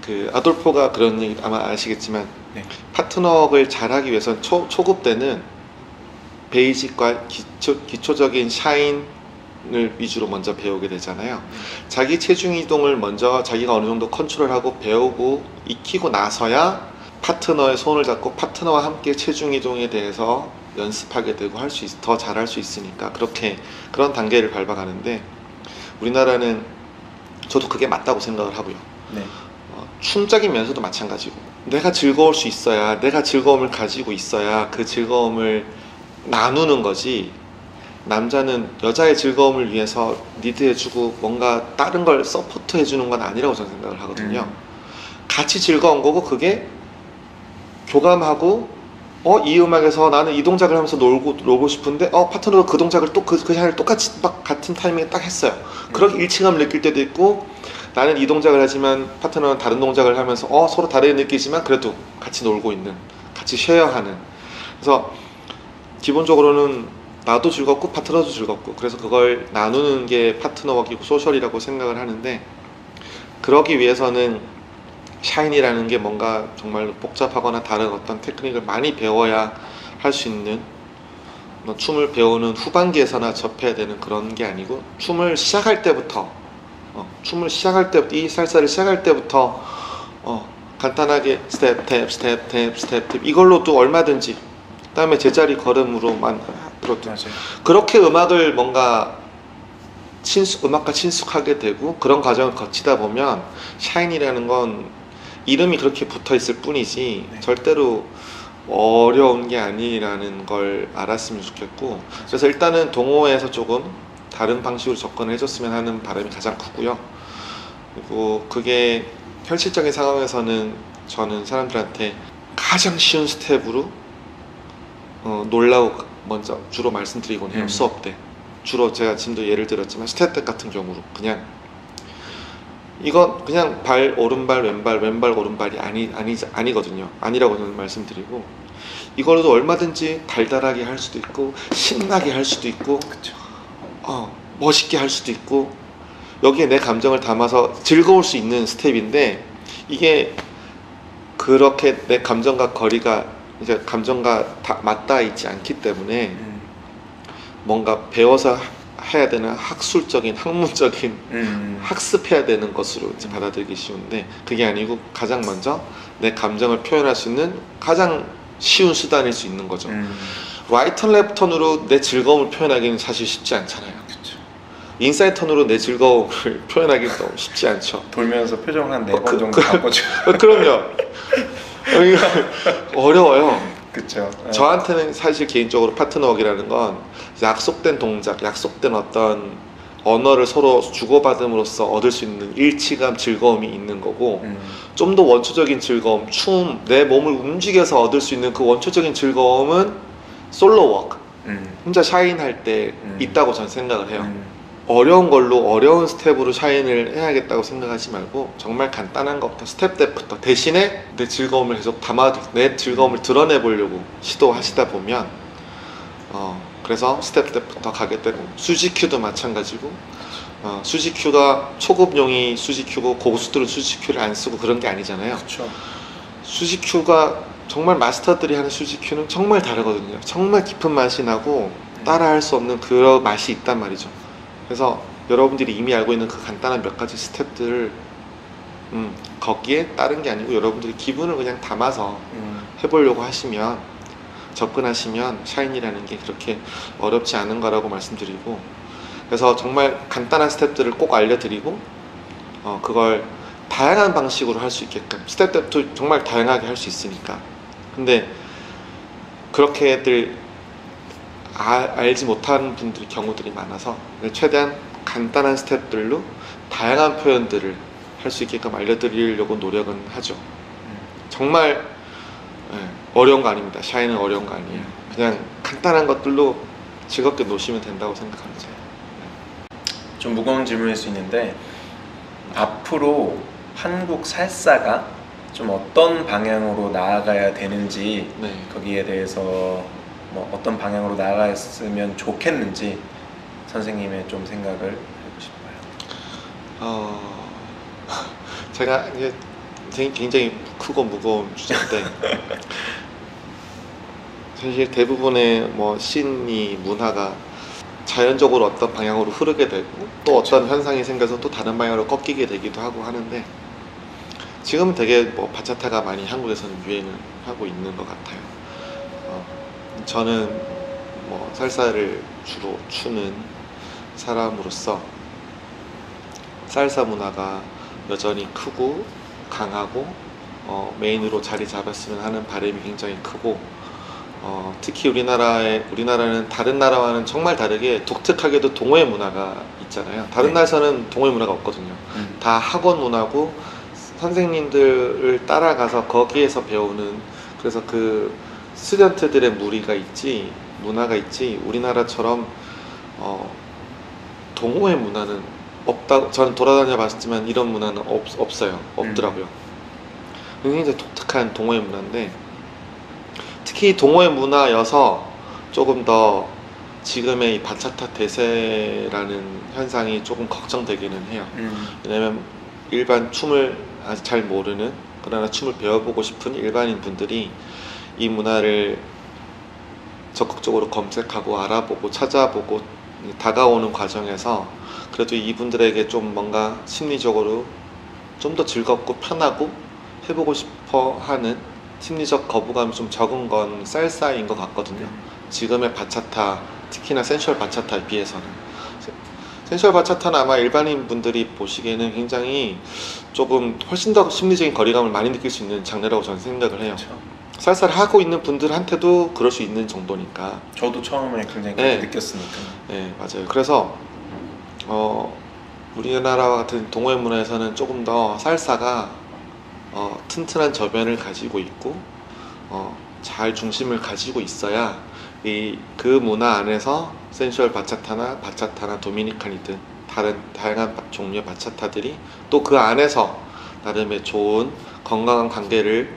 D: 그 아돌포가 그런 얘기 아마 아시겠지만,
C: 네.
D: 파트너웍을 잘하기 위해서는 초급 때는 베이직과 기초적인 샤인을 위주로 먼저 배우게 되잖아요. 자기 체중 이동을 먼저 자기가 어느 정도 컨트롤하고 배우고 익히고 나서야 파트너의 손을 잡고 파트너와 함께 체중 이동에 대해서 연습하게 되고 더 잘할 수 있으니까 그런 단계를 밟아가는데, 우리나라는 저도 그게 맞다고 생각을 하고요.
C: 네.
D: 춤적인 면에서도 마찬가지고, 내가 즐거울 수 있어야, 내가 즐거움을 가지고 있어야 그 즐거움을 나누는 거지, 남자는 여자의 즐거움을 위해서 리드해주고 뭔가 다른 걸 서포트해주는 건 아니라고 저는 생각을 하거든요. 같이 즐거운 거고, 그게 교감하고, 이 음악에서 나는 이 동작을 하면서 놀고 싶은데, 파트너가 그 동작을 그 샤인을 똑같이 막 같은 타이밍에 딱 했어요. 그렇게 일치감을 느낄 때도 있고, 나는 이 동작을 하지만 파트너는 다른 동작을 하면서 서로 다르게 느끼지만 그래도 같이 놀고 있는, 같이 쉐어하는. 그래서 기본적으로는 나도 즐겁고 파트너도 즐겁고, 그래서 그걸 나누는 게 파트너워크이고 소셜이라고 생각을 하는데, 그러기 위해서는 샤인이라는 게 뭔가 정말 복잡하거나 다른 어떤 테크닉을 많이 배워야 할 수 있는, 춤을 배우는 후반기에서나 접해야 되는 그런 게 아니고, 춤을 시작할 때부터 이 살사를 시작할 때부터 간단하게 스텝 이걸로도 얼마든지, 그 다음에 제자리 걸음으로만 들어도 그렇게 음악을 뭔가 음악과 친숙하게 되고, 그런 과정을 거치다 보면 샤인이라는 건 이름이 그렇게 붙어 있을 뿐이지 절대로 어려운 게 아니라는 걸 알았으면 좋겠고, 그래서 일단은 동호회에서 조금 다른 방식으로 접근을 해줬으면 하는 바람이 가장 크고요. 그리고 그게 현실적인 상황에서는 저는 사람들한테 가장 쉬운 스텝으로 놀라고 먼저 주로 말씀드리곤 해요. 수업 때 주로 제가 지금도 예를 들었지만, 스텝 같은 경우로 이건 그냥 오른발 왼발 오른발이 아니거든요. 아니라고 저는 말씀드리고, 이걸로도 얼마든지 달달하게 할 수도 있고, 신나게 할 수도 있고, 멋있게 할 수도 있고, 여기에 내 감정을 담아서 즐거울 수 있는 스텝인데, 이게 그렇게 내 감정과 거리가 이제 감정과 다 맞닿아 있지 않기 때문에 뭔가 배워서 해야 되는 학문적인 학습해야 되는 것으로 이제 받아들이기 쉬운데, 그게 아니고 가장 먼저 내 감정을 표현할 수 있는 가장 쉬운 수단일 수 있는 거죠. 라이트 턴 레프트 턴으로 내 즐거움을 표현하기는 사실 쉽지 않잖아요. 그쵸. 인사이드 턴으로 내 즐거움을 표현하기는 너무 쉽지 않죠.
C: 돌면서 표정 한 4번 정도 바꿔줘.
D: 그럼요. 어려워요.
C: 그쵸.
D: 저한테는 사실 개인적으로 파트너웍이라는 건 약속된 동작, 약속된 어떤 언어를 서로 주고받음으로써 얻을 수 있는 일치감, 즐거움이 있는 거고 좀 더 원초적인 즐거움, 춤, 내 몸을 움직여서 얻을 수 있는 그 원초적인 즐거움은 솔로 워크, 혼자 샤인할 때 있다고 저는 생각을 해요. 어려운 걸로 어려운 스텝으로 샤인을 해야겠다고 생각하지 말고 정말 간단한 것부터 스텝 때부터 대신에 내 즐거움을 계속 내 즐거움을 드러내 보려고 시도하시다 보면 그래서 스텝 때부터 가게 되고 수지큐도 마찬가지고 수지큐가 초급용이 수지큐고 고수들은 수지큐를 안 쓰고 그런 게 아니잖아요.
C: 그렇죠.
D: 수지큐가 정말 마스터들이 하는 수지큐는 정말 다르거든요. 정말 깊은 맛이 나고 따라할 수 없는 그런 맛이 있단 말이죠. 그래서 여러분들이 이미 알고 있는 그 간단한 몇 가지 스텝들을 거기에 다른 게 아니고 여러분들이 기분을 그냥 담아서 해보려고 하시면 접근하시면 샤인이라는 게 그렇게 어렵지 않은 거라고 말씀드리고, 그래서 정말 간단한 스텝들을 꼭 알려드리고 그걸 다양한 방식으로 할 수 있게끔 스텝도 정말 다양하게 할 수 있으니까. 근데 그렇게들 알지 못하는 분들의 경우들이 많아서 최대한 간단한 스텝들로 다양한 표현들을 할 수 있게끔 알려드리려고 노력은 하죠. 정말 어려운 거 아닙니다. 샤인은 어려운 거 아니에요. 그냥 간단한 것들로 즐겁게 노시면 된다고 생각합니다.
C: 좀 무거운 질문일 수 있는데 앞으로 한국 살사가 좀 어떤 방향으로 나아가야 되는지 거기에 대해서 뭐 어떤 방향으로 나아갔으면 좋겠는지 선생님의 좀 생각을 해보고 싶어요.
D: 제가 이제 굉장히 크고 무거운 주제인데 사실 대부분의 뭐 신이 문화가 자연적으로 어떤 방향으로 흐르게 되고 또 어떤 현상이 생겨서 또 다른 방향으로 꺾이게 되기도 하고 하는데 지금 되게 뭐 바차타가 많이 한국에서는 유행을 하고 있는 것 같아요. 저는 뭐 살사를 주로 추는 사람으로서 살사 문화가 여전히 크고 강하고 메인으로 자리 잡았으면 하는 바람이 굉장히 크고 특히 우리나라는 다른 나라와는 정말 다르게 독특하게도 동호회 문화가 있잖아요. 다른 나라에서는 동호회 문화가 없거든요. 다 학원 문화고 선생님들을 따라가서 거기에서 배우는, 그래서 그 스튜던트들의 문화가 있지 우리나라처럼 동호회 문화는 없다고 저는 돌아다녀 봤지만 이런 문화는 없더라고요. 굉장히 독특한 동호회 문화인데 특히 동호회 문화여서 조금 더 지금의 이 바차타 대세라는 현상이 조금 걱정되기는 해요. 왜냐면 일반 춤을 아직 잘 모르는, 그러나 춤을 배워보고 싶은 일반인 분들이 이 문화를 적극적으로 검색하고 알아보고 찾아보고 다가오는 과정에서 그래도 이분들에게 좀 뭔가 심리적으로 좀 더 즐겁고 편하고 해보고 싶어 하는 심리적 거부감이 좀 적은 건 살사인 것 같거든요. 지금의 바차타, 특히나 센슈얼 바차타에 비해서는. 센슈얼 바차타는 아마 일반인 분들이 보시기에는 굉장히 조금 훨씬 더 심리적인 거리감을 많이 느낄 수 있는 장르라고 저는 생각을 해요. 그렇죠. 살사를 하고 있는 분들한테도 그럴 수 있는 정도니까.
C: 저도 처음에 굉장히 그렇게 느꼈으니까.
D: 네, 맞아요. 그래서 우리나라와 같은 동호회 문화에서는 조금 더 살사가 튼튼한 저변을 가지고 있고 잘 중심을 가지고 있어야 그 문화 안에서 센슈얼 바차타나 도미니칸이든 다양한 종류의 바차타들이 또 그 안에서 나름의 좋은 건강한 관계를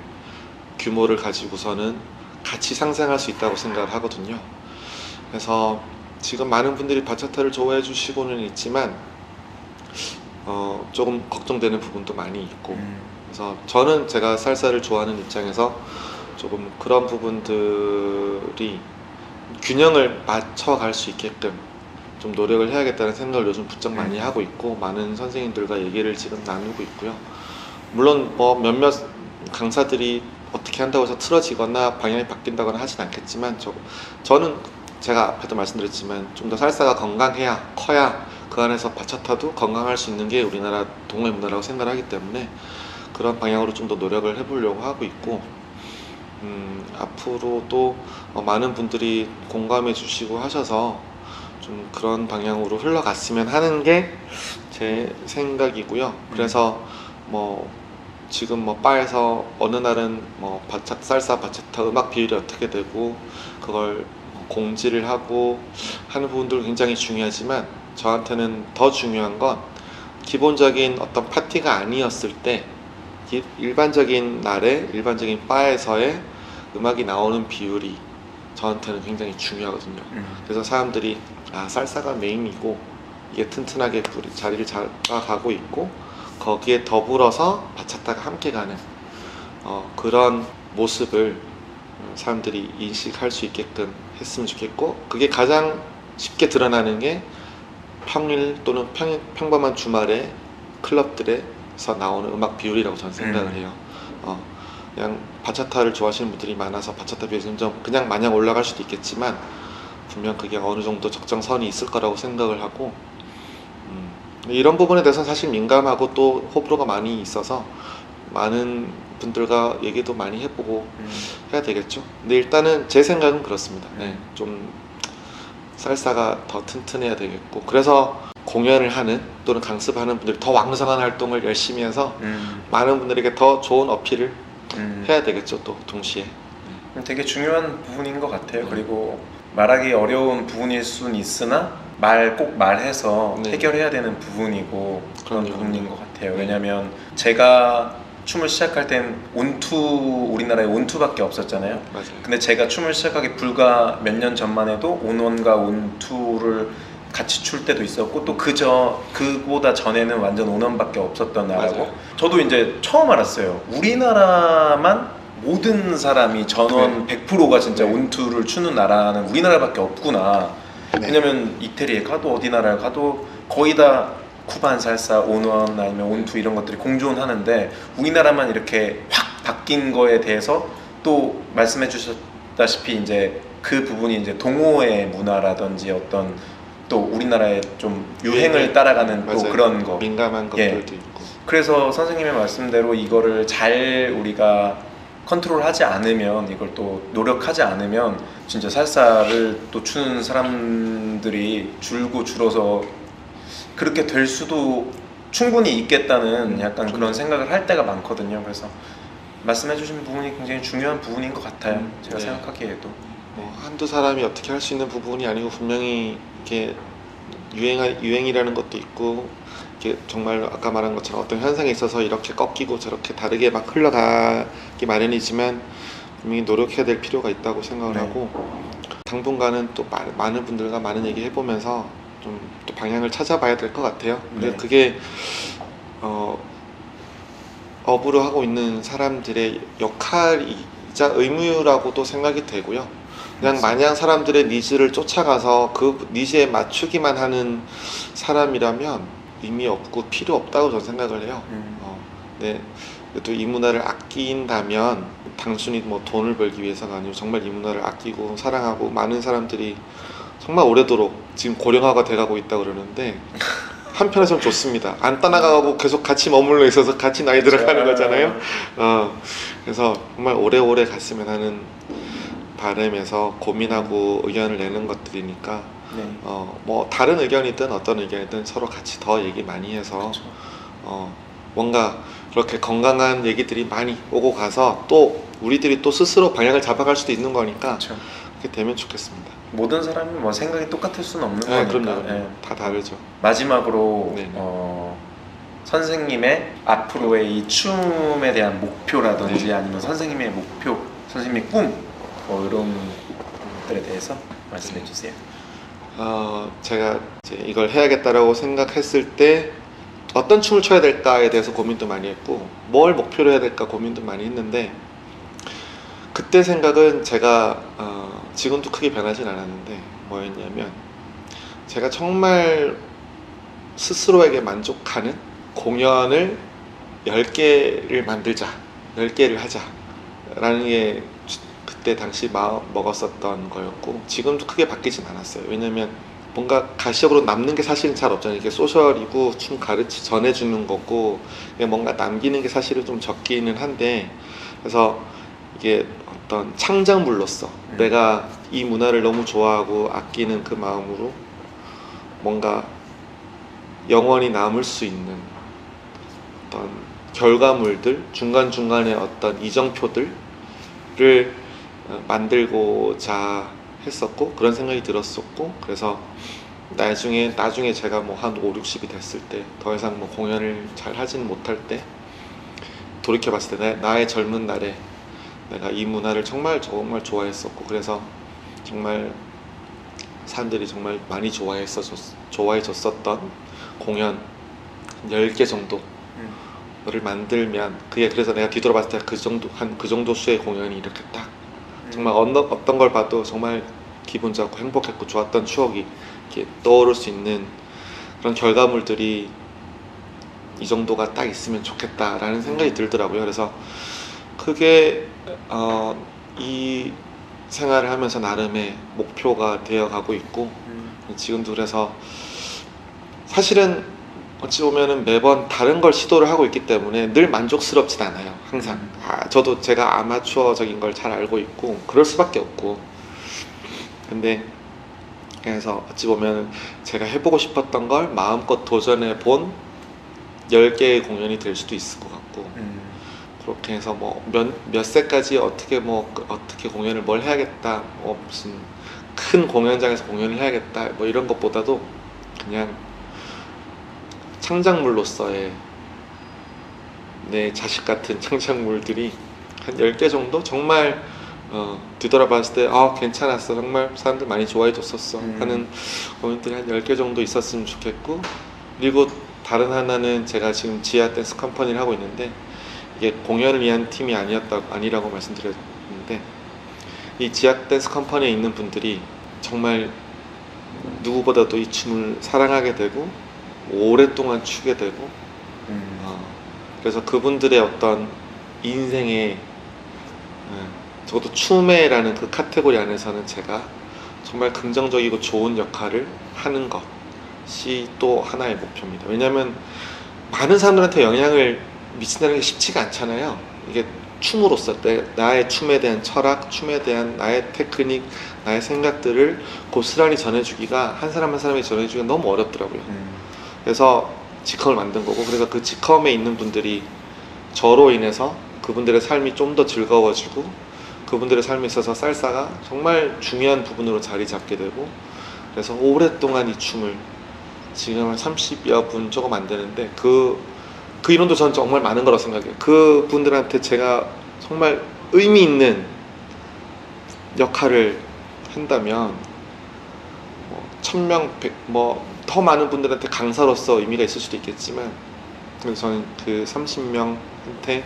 D: 규모를 가지고서는 같이 상생할 수 있다고 생각을 하거든요. 그래서 지금 많은 분들이 바차타를 좋아해 주시고는 있지만 조금 걱정되는 부분도 많이 있고 그래서 저는 제가 살사를 좋아하는 입장에서 조금 그런 부분들이 균형을 맞춰갈 수 있게끔 좀 노력을 해야겠다는 생각을 요즘 부쩍 많이 하고 있고 많은 선생님들과 얘기를 지금 나누고 있고요. 물론 뭐 몇몇 강사들이 어떻게 한다고 해서 틀어지거나 방향이 바뀐다거나 하진 않겠지만 저는 제가 앞에도 말씀드렸지만 좀 더 살사가 건강해야 커야 그 안에서 바차타도 건강할 수 있는 게 우리나라 동호회 문화라고 생각을 하기 때문에 그런 방향으로 좀 더 노력을 해보려고 하고 있고 앞으로도 많은 분들이 공감해 주시고 하셔서 좀 그런 방향으로 흘러갔으면 하는 게 제 생각이고요. 그래서 뭐 지금 뭐 바에서 어느 날은 뭐 살사 바차타 음악 비율이 어떻게 되고 그걸 공지를 하고 하는 부분도 굉장히 중요하지만 저한테는 더 중요한 건 기본적인 어떤 파티가 아니었을 때 일반적인 날에 일반적인 바에서의 음악이 나오는 비율이 저한테는 굉장히 중요하거든요. 그래서 사람들이 살사가 메인이고 이게 튼튼하게 자리를 잡아가고 있고 거기에 더불어서 바차타가 함께 가는 그런 모습을 사람들이 인식할 수 있게끔 했으면 좋겠고 그게 가장 쉽게 드러나는 게 평일 또는 평범한 주말에 클럽들에서 나오는 음악 비율이라고 저는 생각을 해요. 그냥 바차타를 좋아하시는 분들이 많아서 바차타 비율이 점점 그냥 마냥 올라갈 수도 있겠지만 분명 그게 어느 정도 적정선이 있을 거라고 생각을 하고 이런 부분에 대해서는 사실 민감하고 또 호불호가 많이 있어서 많은 분들과 얘기도 많이 해보고 해야 되겠죠. 근데 일단은 제 생각은 그렇습니다. 네, 좀 살사가 더 튼튼해야 되겠고 그래서 공연을 하는 또는 강습하는 분들이 더 왕성한 활동을 열심히 해서 많은 분들에게 더 좋은 어필을 해야 되겠죠. 또 동시에
C: 되게 중요한 부분인 것 같아요. 그리고 말하기 어려운 부분일 수는 있으나 꼭 말해서 해결해야 되는 부분이고 그런 부분인 것 같아요. 왜냐면 제가 춤을 시작할 땐 우리나라에 온투밖에 없었잖아요.
D: 맞아요.
C: 근데 제가 춤을 시작하기 불과 몇 년 전만 해도 온원과 온투를 같이 출 때도 있었고 또 그보다 전에는 완전 온원밖에 없었던 나라고.
D: 맞아요.
C: 저도 이제 처음 알았어요. 우리나라만 모든 사람이 전원 100%가 진짜 온투를 추는 나라는 우리나라밖에 없구나. 왜냐면 이태리에 가도 어디 나라에 가도 거의 다 쿠반 살사, 온원 아니면 온투 이런 것들이 공존하는데 우리나라만 이렇게 확 바뀐 거에 대해서 또 말씀해 주셨다시피 이제 그 부분이 이제 동호회 문화라든지 어떤 또 우리나라의 좀 유행을 따라가는 또
D: 맞아요.
C: 그런 거
D: 민감한 것들도 있고
C: 그래서 선생님의 말씀대로 이거를 잘 우리가 컨트롤하지 않으면 이걸 또 노력하지 않으면 진짜 살사를 또 추는 사람들이 줄어서 그렇게 될 수도 충분히 있겠다는 약간 그런 생각을 할 때가 많거든요. 그래서 말씀해 주신 부분이 굉장히 중요한 부분인 것 같아요. 제가 생각하기에도
D: 한두 사람이 어떻게 할 수 있는 부분이 아니고 분명히 이렇게 유행이라는 것도 있고 이게 정말 아까 말한 것처럼 어떤 현상에 있어서 이렇게 꺾이고 저렇게 다르게 막 흘러가기 마련이지만 분명히 노력해야 될 필요가 있다고 생각을 하고 당분간은 또 많은 분들과 많은 얘기 해보면서 좀 또 방향을 찾아봐야 될 것 같아요. 근데 그게 업으로 하고 있는 사람들의 역할이자 의무라고도 생각이 되고요. 그냥 마냥 사람들의 니즈를 쫓아가서 그 니즈에 맞추기만 하는 사람이라면 의미 없고 필요 없다고 저는 생각을 해요. 네, 또 이 문화를 아낀다면 단순히 뭐 돈을 벌기 위해서가 아니고 정말 이 문화를 아끼고 사랑하고 많은 사람들이 정말 오래도록 지금 고령화가 돼가고 있다고 그러는데 한편에서는 좋습니다. 안 떠나가고 계속 같이 머물러 있어서 같이 나이 들어가는 거잖아요. 그래서 정말 오래오래 갔으면 하는 바람에서 고민하고 의견을 내는 것들이니까 뭐 다른 의견이든 어떤 의견이든 서로 같이 더 얘기 많이 해서 뭔가 그렇게 건강한 얘기들이 많이 오고 가서 또 우리들이 또 스스로 방향을 잡아갈 수도 있는 거니까 그렇게 되면 좋겠습니다.
C: 모든 사람이 뭐 생각이 똑같을 수는 없는 거니까.
D: 그럼요. 다 다르죠.
C: 마지막으로 선생님의 앞으로의 이 춤에 대한 목표라든지 아니면 선생님의 목표, 선생님의 꿈 이런 것들에 대해서 말씀해 주세요.
D: 제가 이제 이걸 해야겠다라고 생각했을 때 어떤 춤을 춰야 될까에 대해서 고민도 많이 했고 뭘 목표로 해야 될까 고민도 많이 했는데 그때 생각은 제가 지금도 크게 변하진 않았는데 뭐였냐면 제가 정말 스스로에게 만족하는 공연을 10개를 만들자, 10개를 하자 라는 게 그때 당시 마음 먹었었던 거였고 지금도 크게 바뀌진 않았어요. 왜냐면 뭔가 가시적으로 남는 게 사실은 잘 없잖아요. 이게 소셜이고 춤 전해주는 거고 뭔가 남기는 게 사실은 좀 적기는 한데 그래서 이게 어떤 창작물로서 내가 이 문화를 너무 좋아하고 아끼는 그 마음으로 뭔가 영원히 남을 수 있는 어떤 결과물들, 중간중간에 어떤 이정표들을 만들고자 했었고, 그런 생각이 들었었고, 그래서 나중에 제가 뭐 한 5, 60이 됐을 때 더 이상 뭐 공연을 잘 하진 못할 때 돌이켜봤을 때 나의 젊은 날에 내가 이 문화를 정말 좋아했었고, 그래서 정말 사람들이 정말 많이 좋아해줬었던 공연 10개 정도를 만들면, 그게 그래서 내가 뒤돌아봤을 때 그 정도 수의 공연이 이렇게 딱 정말 어떤 걸 봐도 정말 기분 좋고 행복했고 좋았던 추억이 이렇게 떠오를 수 있는 그런 결과물들이 이 정도가 딱 있으면 좋겠다라는 생각이 들더라고요. 그래서 그게 이 생활을 하면서 나름의 목표가 되어가고 있고, 지금도 그래서 사실은 어찌 보면은 매번 다른 걸 시도를 하고 있기 때문에 늘 만족스럽진 않아요. 항상 저도 제가 아마추어적인 걸 잘 알고 있고 그럴 수밖에 없고, 근데 그래서 어찌 보면 제가 해보고 싶었던 걸 마음껏 도전해 본 10개의 공연이 될 수도 있을 것 같고, 그렇게 해서 뭐 몇 세까지 어떻게 공연을 뭘 해야겠다, 뭐 무슨 큰 공연장에서 공연을 해야겠다, 뭐 이런 것보다도 그냥 창작물로서의 내 자식 같은 창작물들이 한 10개 정도 정말 뒤돌아봤을 때 괜찮았어, 정말 사람들 많이 좋아해 줬었어 하는 공연들이 한 10개 정도 있었으면 좋겠고, 그리고 다른 하나는 제가 지금 지하 댄스 컴퍼니를 하고 있는데, 이게 공연을 위한 팀이 아니라고 말씀드렸는데, 이 지하 댄스 컴퍼니에 있는 분들이 정말 누구보다도 이 춤을 사랑하게 되고 오랫동안 추게 되고, 그래서 그분들의 어떤 인생의 적어도 춤에라는 그 카테고리 안에서는 제가 정말 긍정적이고 좋은 역할을 하는 것이 또 하나의 목표입니다. 왜냐하면 많은 사람들한테 영향을 미친다는 게 쉽지가 않잖아요. 이게 춤으로서 나의 춤에 대한 철학, 춤에 대한 나의 테크닉, 나의 생각들을 고스란히 전해주기가, 한 사람 한 사람이 전해주기가 너무 어렵더라고요. 그래서 직컴을 만든 거고, 그래서 그 직컴에 있는 분들이 저로 인해서 그분들의 삶이 좀 더 즐거워지고, 그분들의 삶에 있어서 살사가 정말 중요한 부분으로 자리 잡게 되고, 그래서 오랫동안 이 춤을 지금 한 30여 분 조금 안 되는데, 그 인원도 전 정말 많은 거라고 생각해요. 그 분들한테 제가 정말 의미 있는 역할을 한다면 1000명, 더 많은 분들한테 강사로서 의미가 있을 수도 있겠지만, 그래서 저는 그 30명한테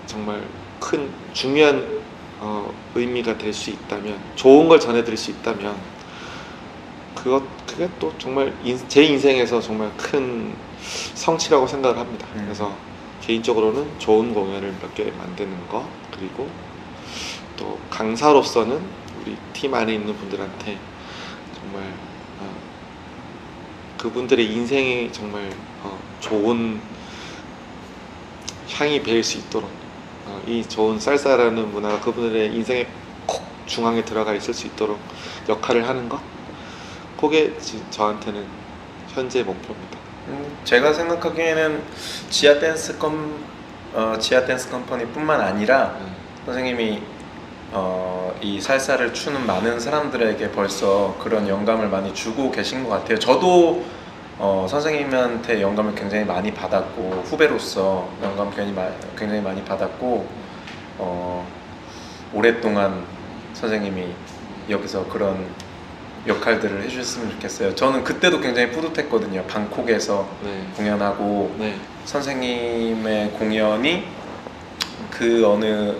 D: 정말 큰 중요한 의미가 될 수 있다면, 좋은 걸 전해드릴 수 있다면, 그게 또 정말 제 인생에서 정말 큰 성취라고 생각을 합니다. 그래서 개인적으로는 좋은 공연을 몇 개 만드는 거, 그리고 또 강사로서는 우리 팀 안에 있는 분들한테 정말 그분들의 인생이 정말 좋은 향이 배일 수 있도록, 이 좋은 살사라는 문화가 그분들의 인생의 콕 중앙에 들어가 있을 수 있도록 역할을 하는 것, 그게 저한테는 현재 목표입니다.
C: 제가 생각하기에는 지하 댄스 컴퍼니뿐만 아니라 선생님이 이 살사를 추는 많은 사람들에게 벌써 그런 영감을 많이 주고 계신 것 같아요. 저도 선생님한테 영감을 굉장히 많이 받았고, 후배로서 영감 굉장히 많이 받았고, 오랫동안 선생님이 여기서 그런 역할들을 해주셨으면 좋겠어요. 저는 그때도 굉장히 뿌듯했거든요. 방콕에서 공연하고, 선생님의 공연이 그 어느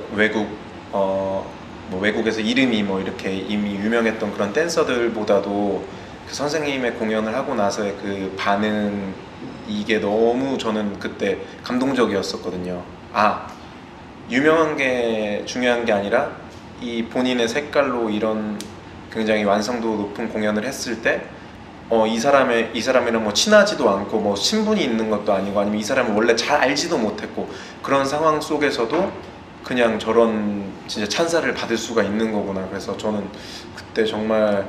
C: 외국에서 이름이 이렇게 이미 유명했던 그런 댄서들보다도 그 선생님의 공연을 하고 나서의 그 반응, 이게 너무 저는 그때 감동적이었었거든요. 유명한 게 중요한 게 아니라 이 본인의 색깔로 이런 굉장히 완성도 높은 공연을 했을 때 이 사람이랑 친하지도 않고 친분이 있는 것도 아니고, 아니면 이 사람을 원래 잘 알지도 못했고, 그런 상황 속에서도 그냥 저런 진짜 찬사를 받을 수가 있는 거구나. 그래서 저는 그때 정말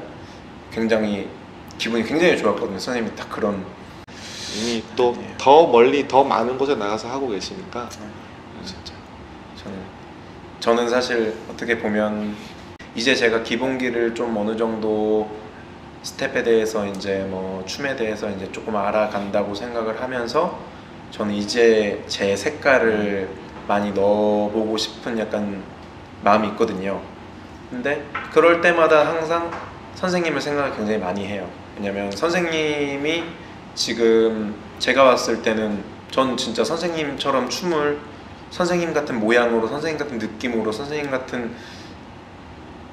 C: 굉장히 기분이 굉장히 좋았거든요. 선생님이 딱 그런
D: 이미 또 더 멀리 더 많은 곳에 나가서 하고 계시니까
C: 진짜 저는 사실 어떻게 보면 이제 제가 기본기를 좀 어느 정도 스텝에 대해서 이제 뭐 춤에 대해서 이제 조금 알아간다고 생각을 하면서 저는 이제 제 색깔을 많이 넣어보고 싶은 약간 마음이 있거든요. 근데 그럴 때마다 항상 선생님을 생각을 굉장히 많이 해요. 왜냐면 선생님이 지금 제가 봤을 때는 전 진짜 선생님처럼 춤을 선생님 같은 모양으로, 선생님 같은 느낌으로, 선생님 같은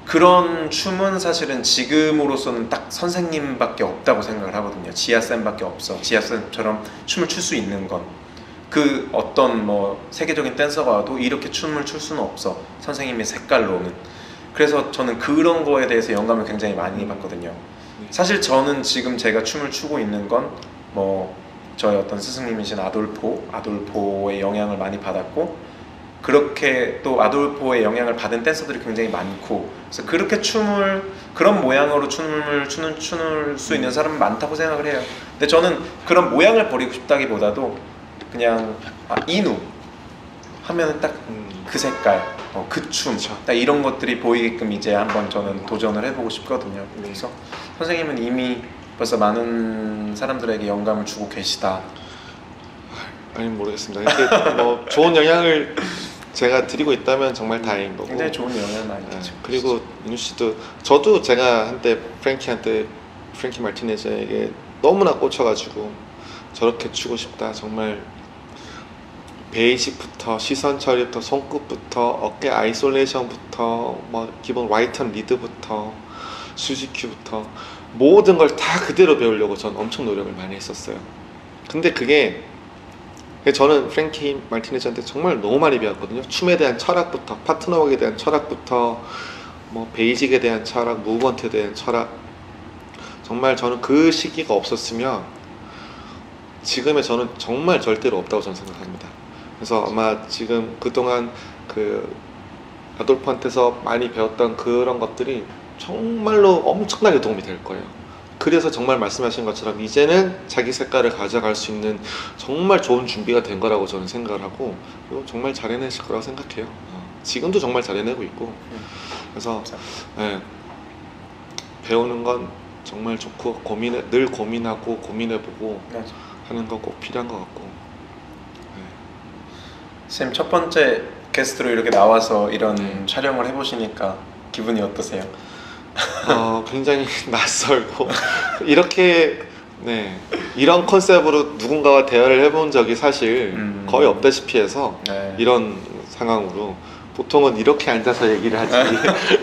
C: 그런 춤은 사실은 지금으로서는 딱 선생님밖에 없다고 생각을 하거든요. 지아쌤밖에 없어. 지아쌤처럼 춤을 출 수 있는 건 그 어떤 뭐 세계적인 댄서가 와도 이렇게 춤을 출 수는 없어. 선생님의 색깔로는. 그래서 저는 그런 거에 대해서 영감을 굉장히 많이 받거든요. 사실 저는 지금 제가 춤을 추고 있는 건 뭐 저희 어떤 스승님이신 아돌포의 영향을 많이 받았고, 그렇게 또 아돌포의 영향을 받은 댄서들이 굉장히 많고, 그래서 그렇게 그런 모양으로 춤을 추는 수 있는 사람은 많다고 생각을 해요. 근데 저는 그런 모양을 버리고 싶다기보다도 그냥 인우 하면은 딱 그 색깔, 그 춤, 딱 이런 것들이 보이게끔 이제 한번 저는 도전을 해보고 싶거든요. 그래서 선생님은 이미 벌써 많은 사람들에게 영감을 주고 계시다.
D: 아니 모르겠습니다. 이렇게 뭐 좋은 영향을 제가 드리고 있다면 정말 다행인 거고.
C: 굉장히 좋은 영향을 많이 주고.
D: 그리고 인우 씨도, 저도 제가 한때 프랭키 마티네즈에게 너무나 꽂혀가지고 저렇게 추고 싶다. 정말 베이직부터 시선 처리부터 손끝부터 어깨 아이솔레이션부터 뭐 기본 라이턴 리드부터 수지큐부터 모든 걸 다 그대로 배우려고 전 엄청 노력을 많이 했었어요. 근데 그게 저는 프랭키 마티네즈한테 정말 너무 많이 배웠거든요. 춤에 대한 철학부터, 파트너워크에 대한 철학부터, 뭐 베이직에 대한 철학, 무브먼트에 대한 철학. 정말 저는 그 시기가 없었으면 지금의 저는 정말 절대로 없다고 저는 생각합니다. 그래서 아마 지금 그동안 그 아돌프한테서 많이 배웠던 그런 것들이 정말로 엄청나게 도움이 될 거예요. 그래서 정말 말씀하신 것처럼 이제는 자기 색깔을 가져갈 수 있는 정말 좋은 준비가 된 거라고 저는 생각을 하고, 그리고 정말 잘 해내실 거라고 생각해요. 지금도 정말 잘 해내고 있고. 그래서 배우는 건 정말 좋고, 늘 고민하고 고민해보고 하는 건 꼭 필요한 것 같고.
C: 선생님 첫 번째 게스트로 이렇게 나와서 이런 촬영을 해보시니까 기분이 어떠세요?
D: 굉장히 낯설고 이런 컨셉으로 누군가와 대화를 해본 적이 사실 거의 없다시피 해서 이런 상황으로 보통은 이렇게 앉아서 얘기를 하지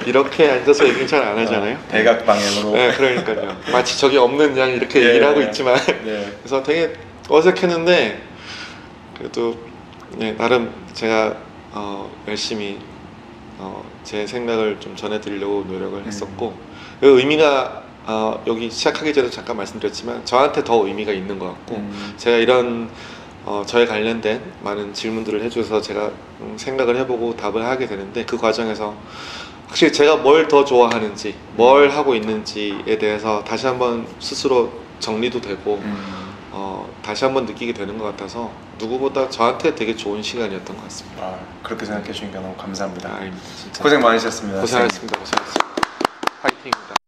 D: 이렇게 앉아서 얘기를 잘 안 하잖아요.
C: 대각 방향으로.
D: 네, 그러니까요. 마치 저기 없는 양 이렇게 얘기를 하고 있지만 그래서 되게 어색했는데, 그래도 나름 제가 열심히 제 생각을 좀 전해드리려고 노력을 했었고, 그 의미가 여기 시작하기 전에 잠깐 말씀드렸지만 저한테 더 의미가 있는 것 같고, 제가 이런 저에 관련된 많은 질문들을 해줘서 제가 생각을 해보고 답을 하게 되는데, 그 과정에서 확실히 제가 뭘 더 좋아하는지, 뭘 하고 있는지에 대해서 다시 한번 스스로 정리도 되고 다시 한번 느끼게 되는 것 같아서 누구보다 저한테 되게 좋은 시간이었던 것 같습니다.
C: 그렇게 생각해 주니까 너무 감사합니다.
D: 아닙니다. 진짜.
C: 고생 많으셨습니다.
D: 고생하셨습니다. 화이팅입니다.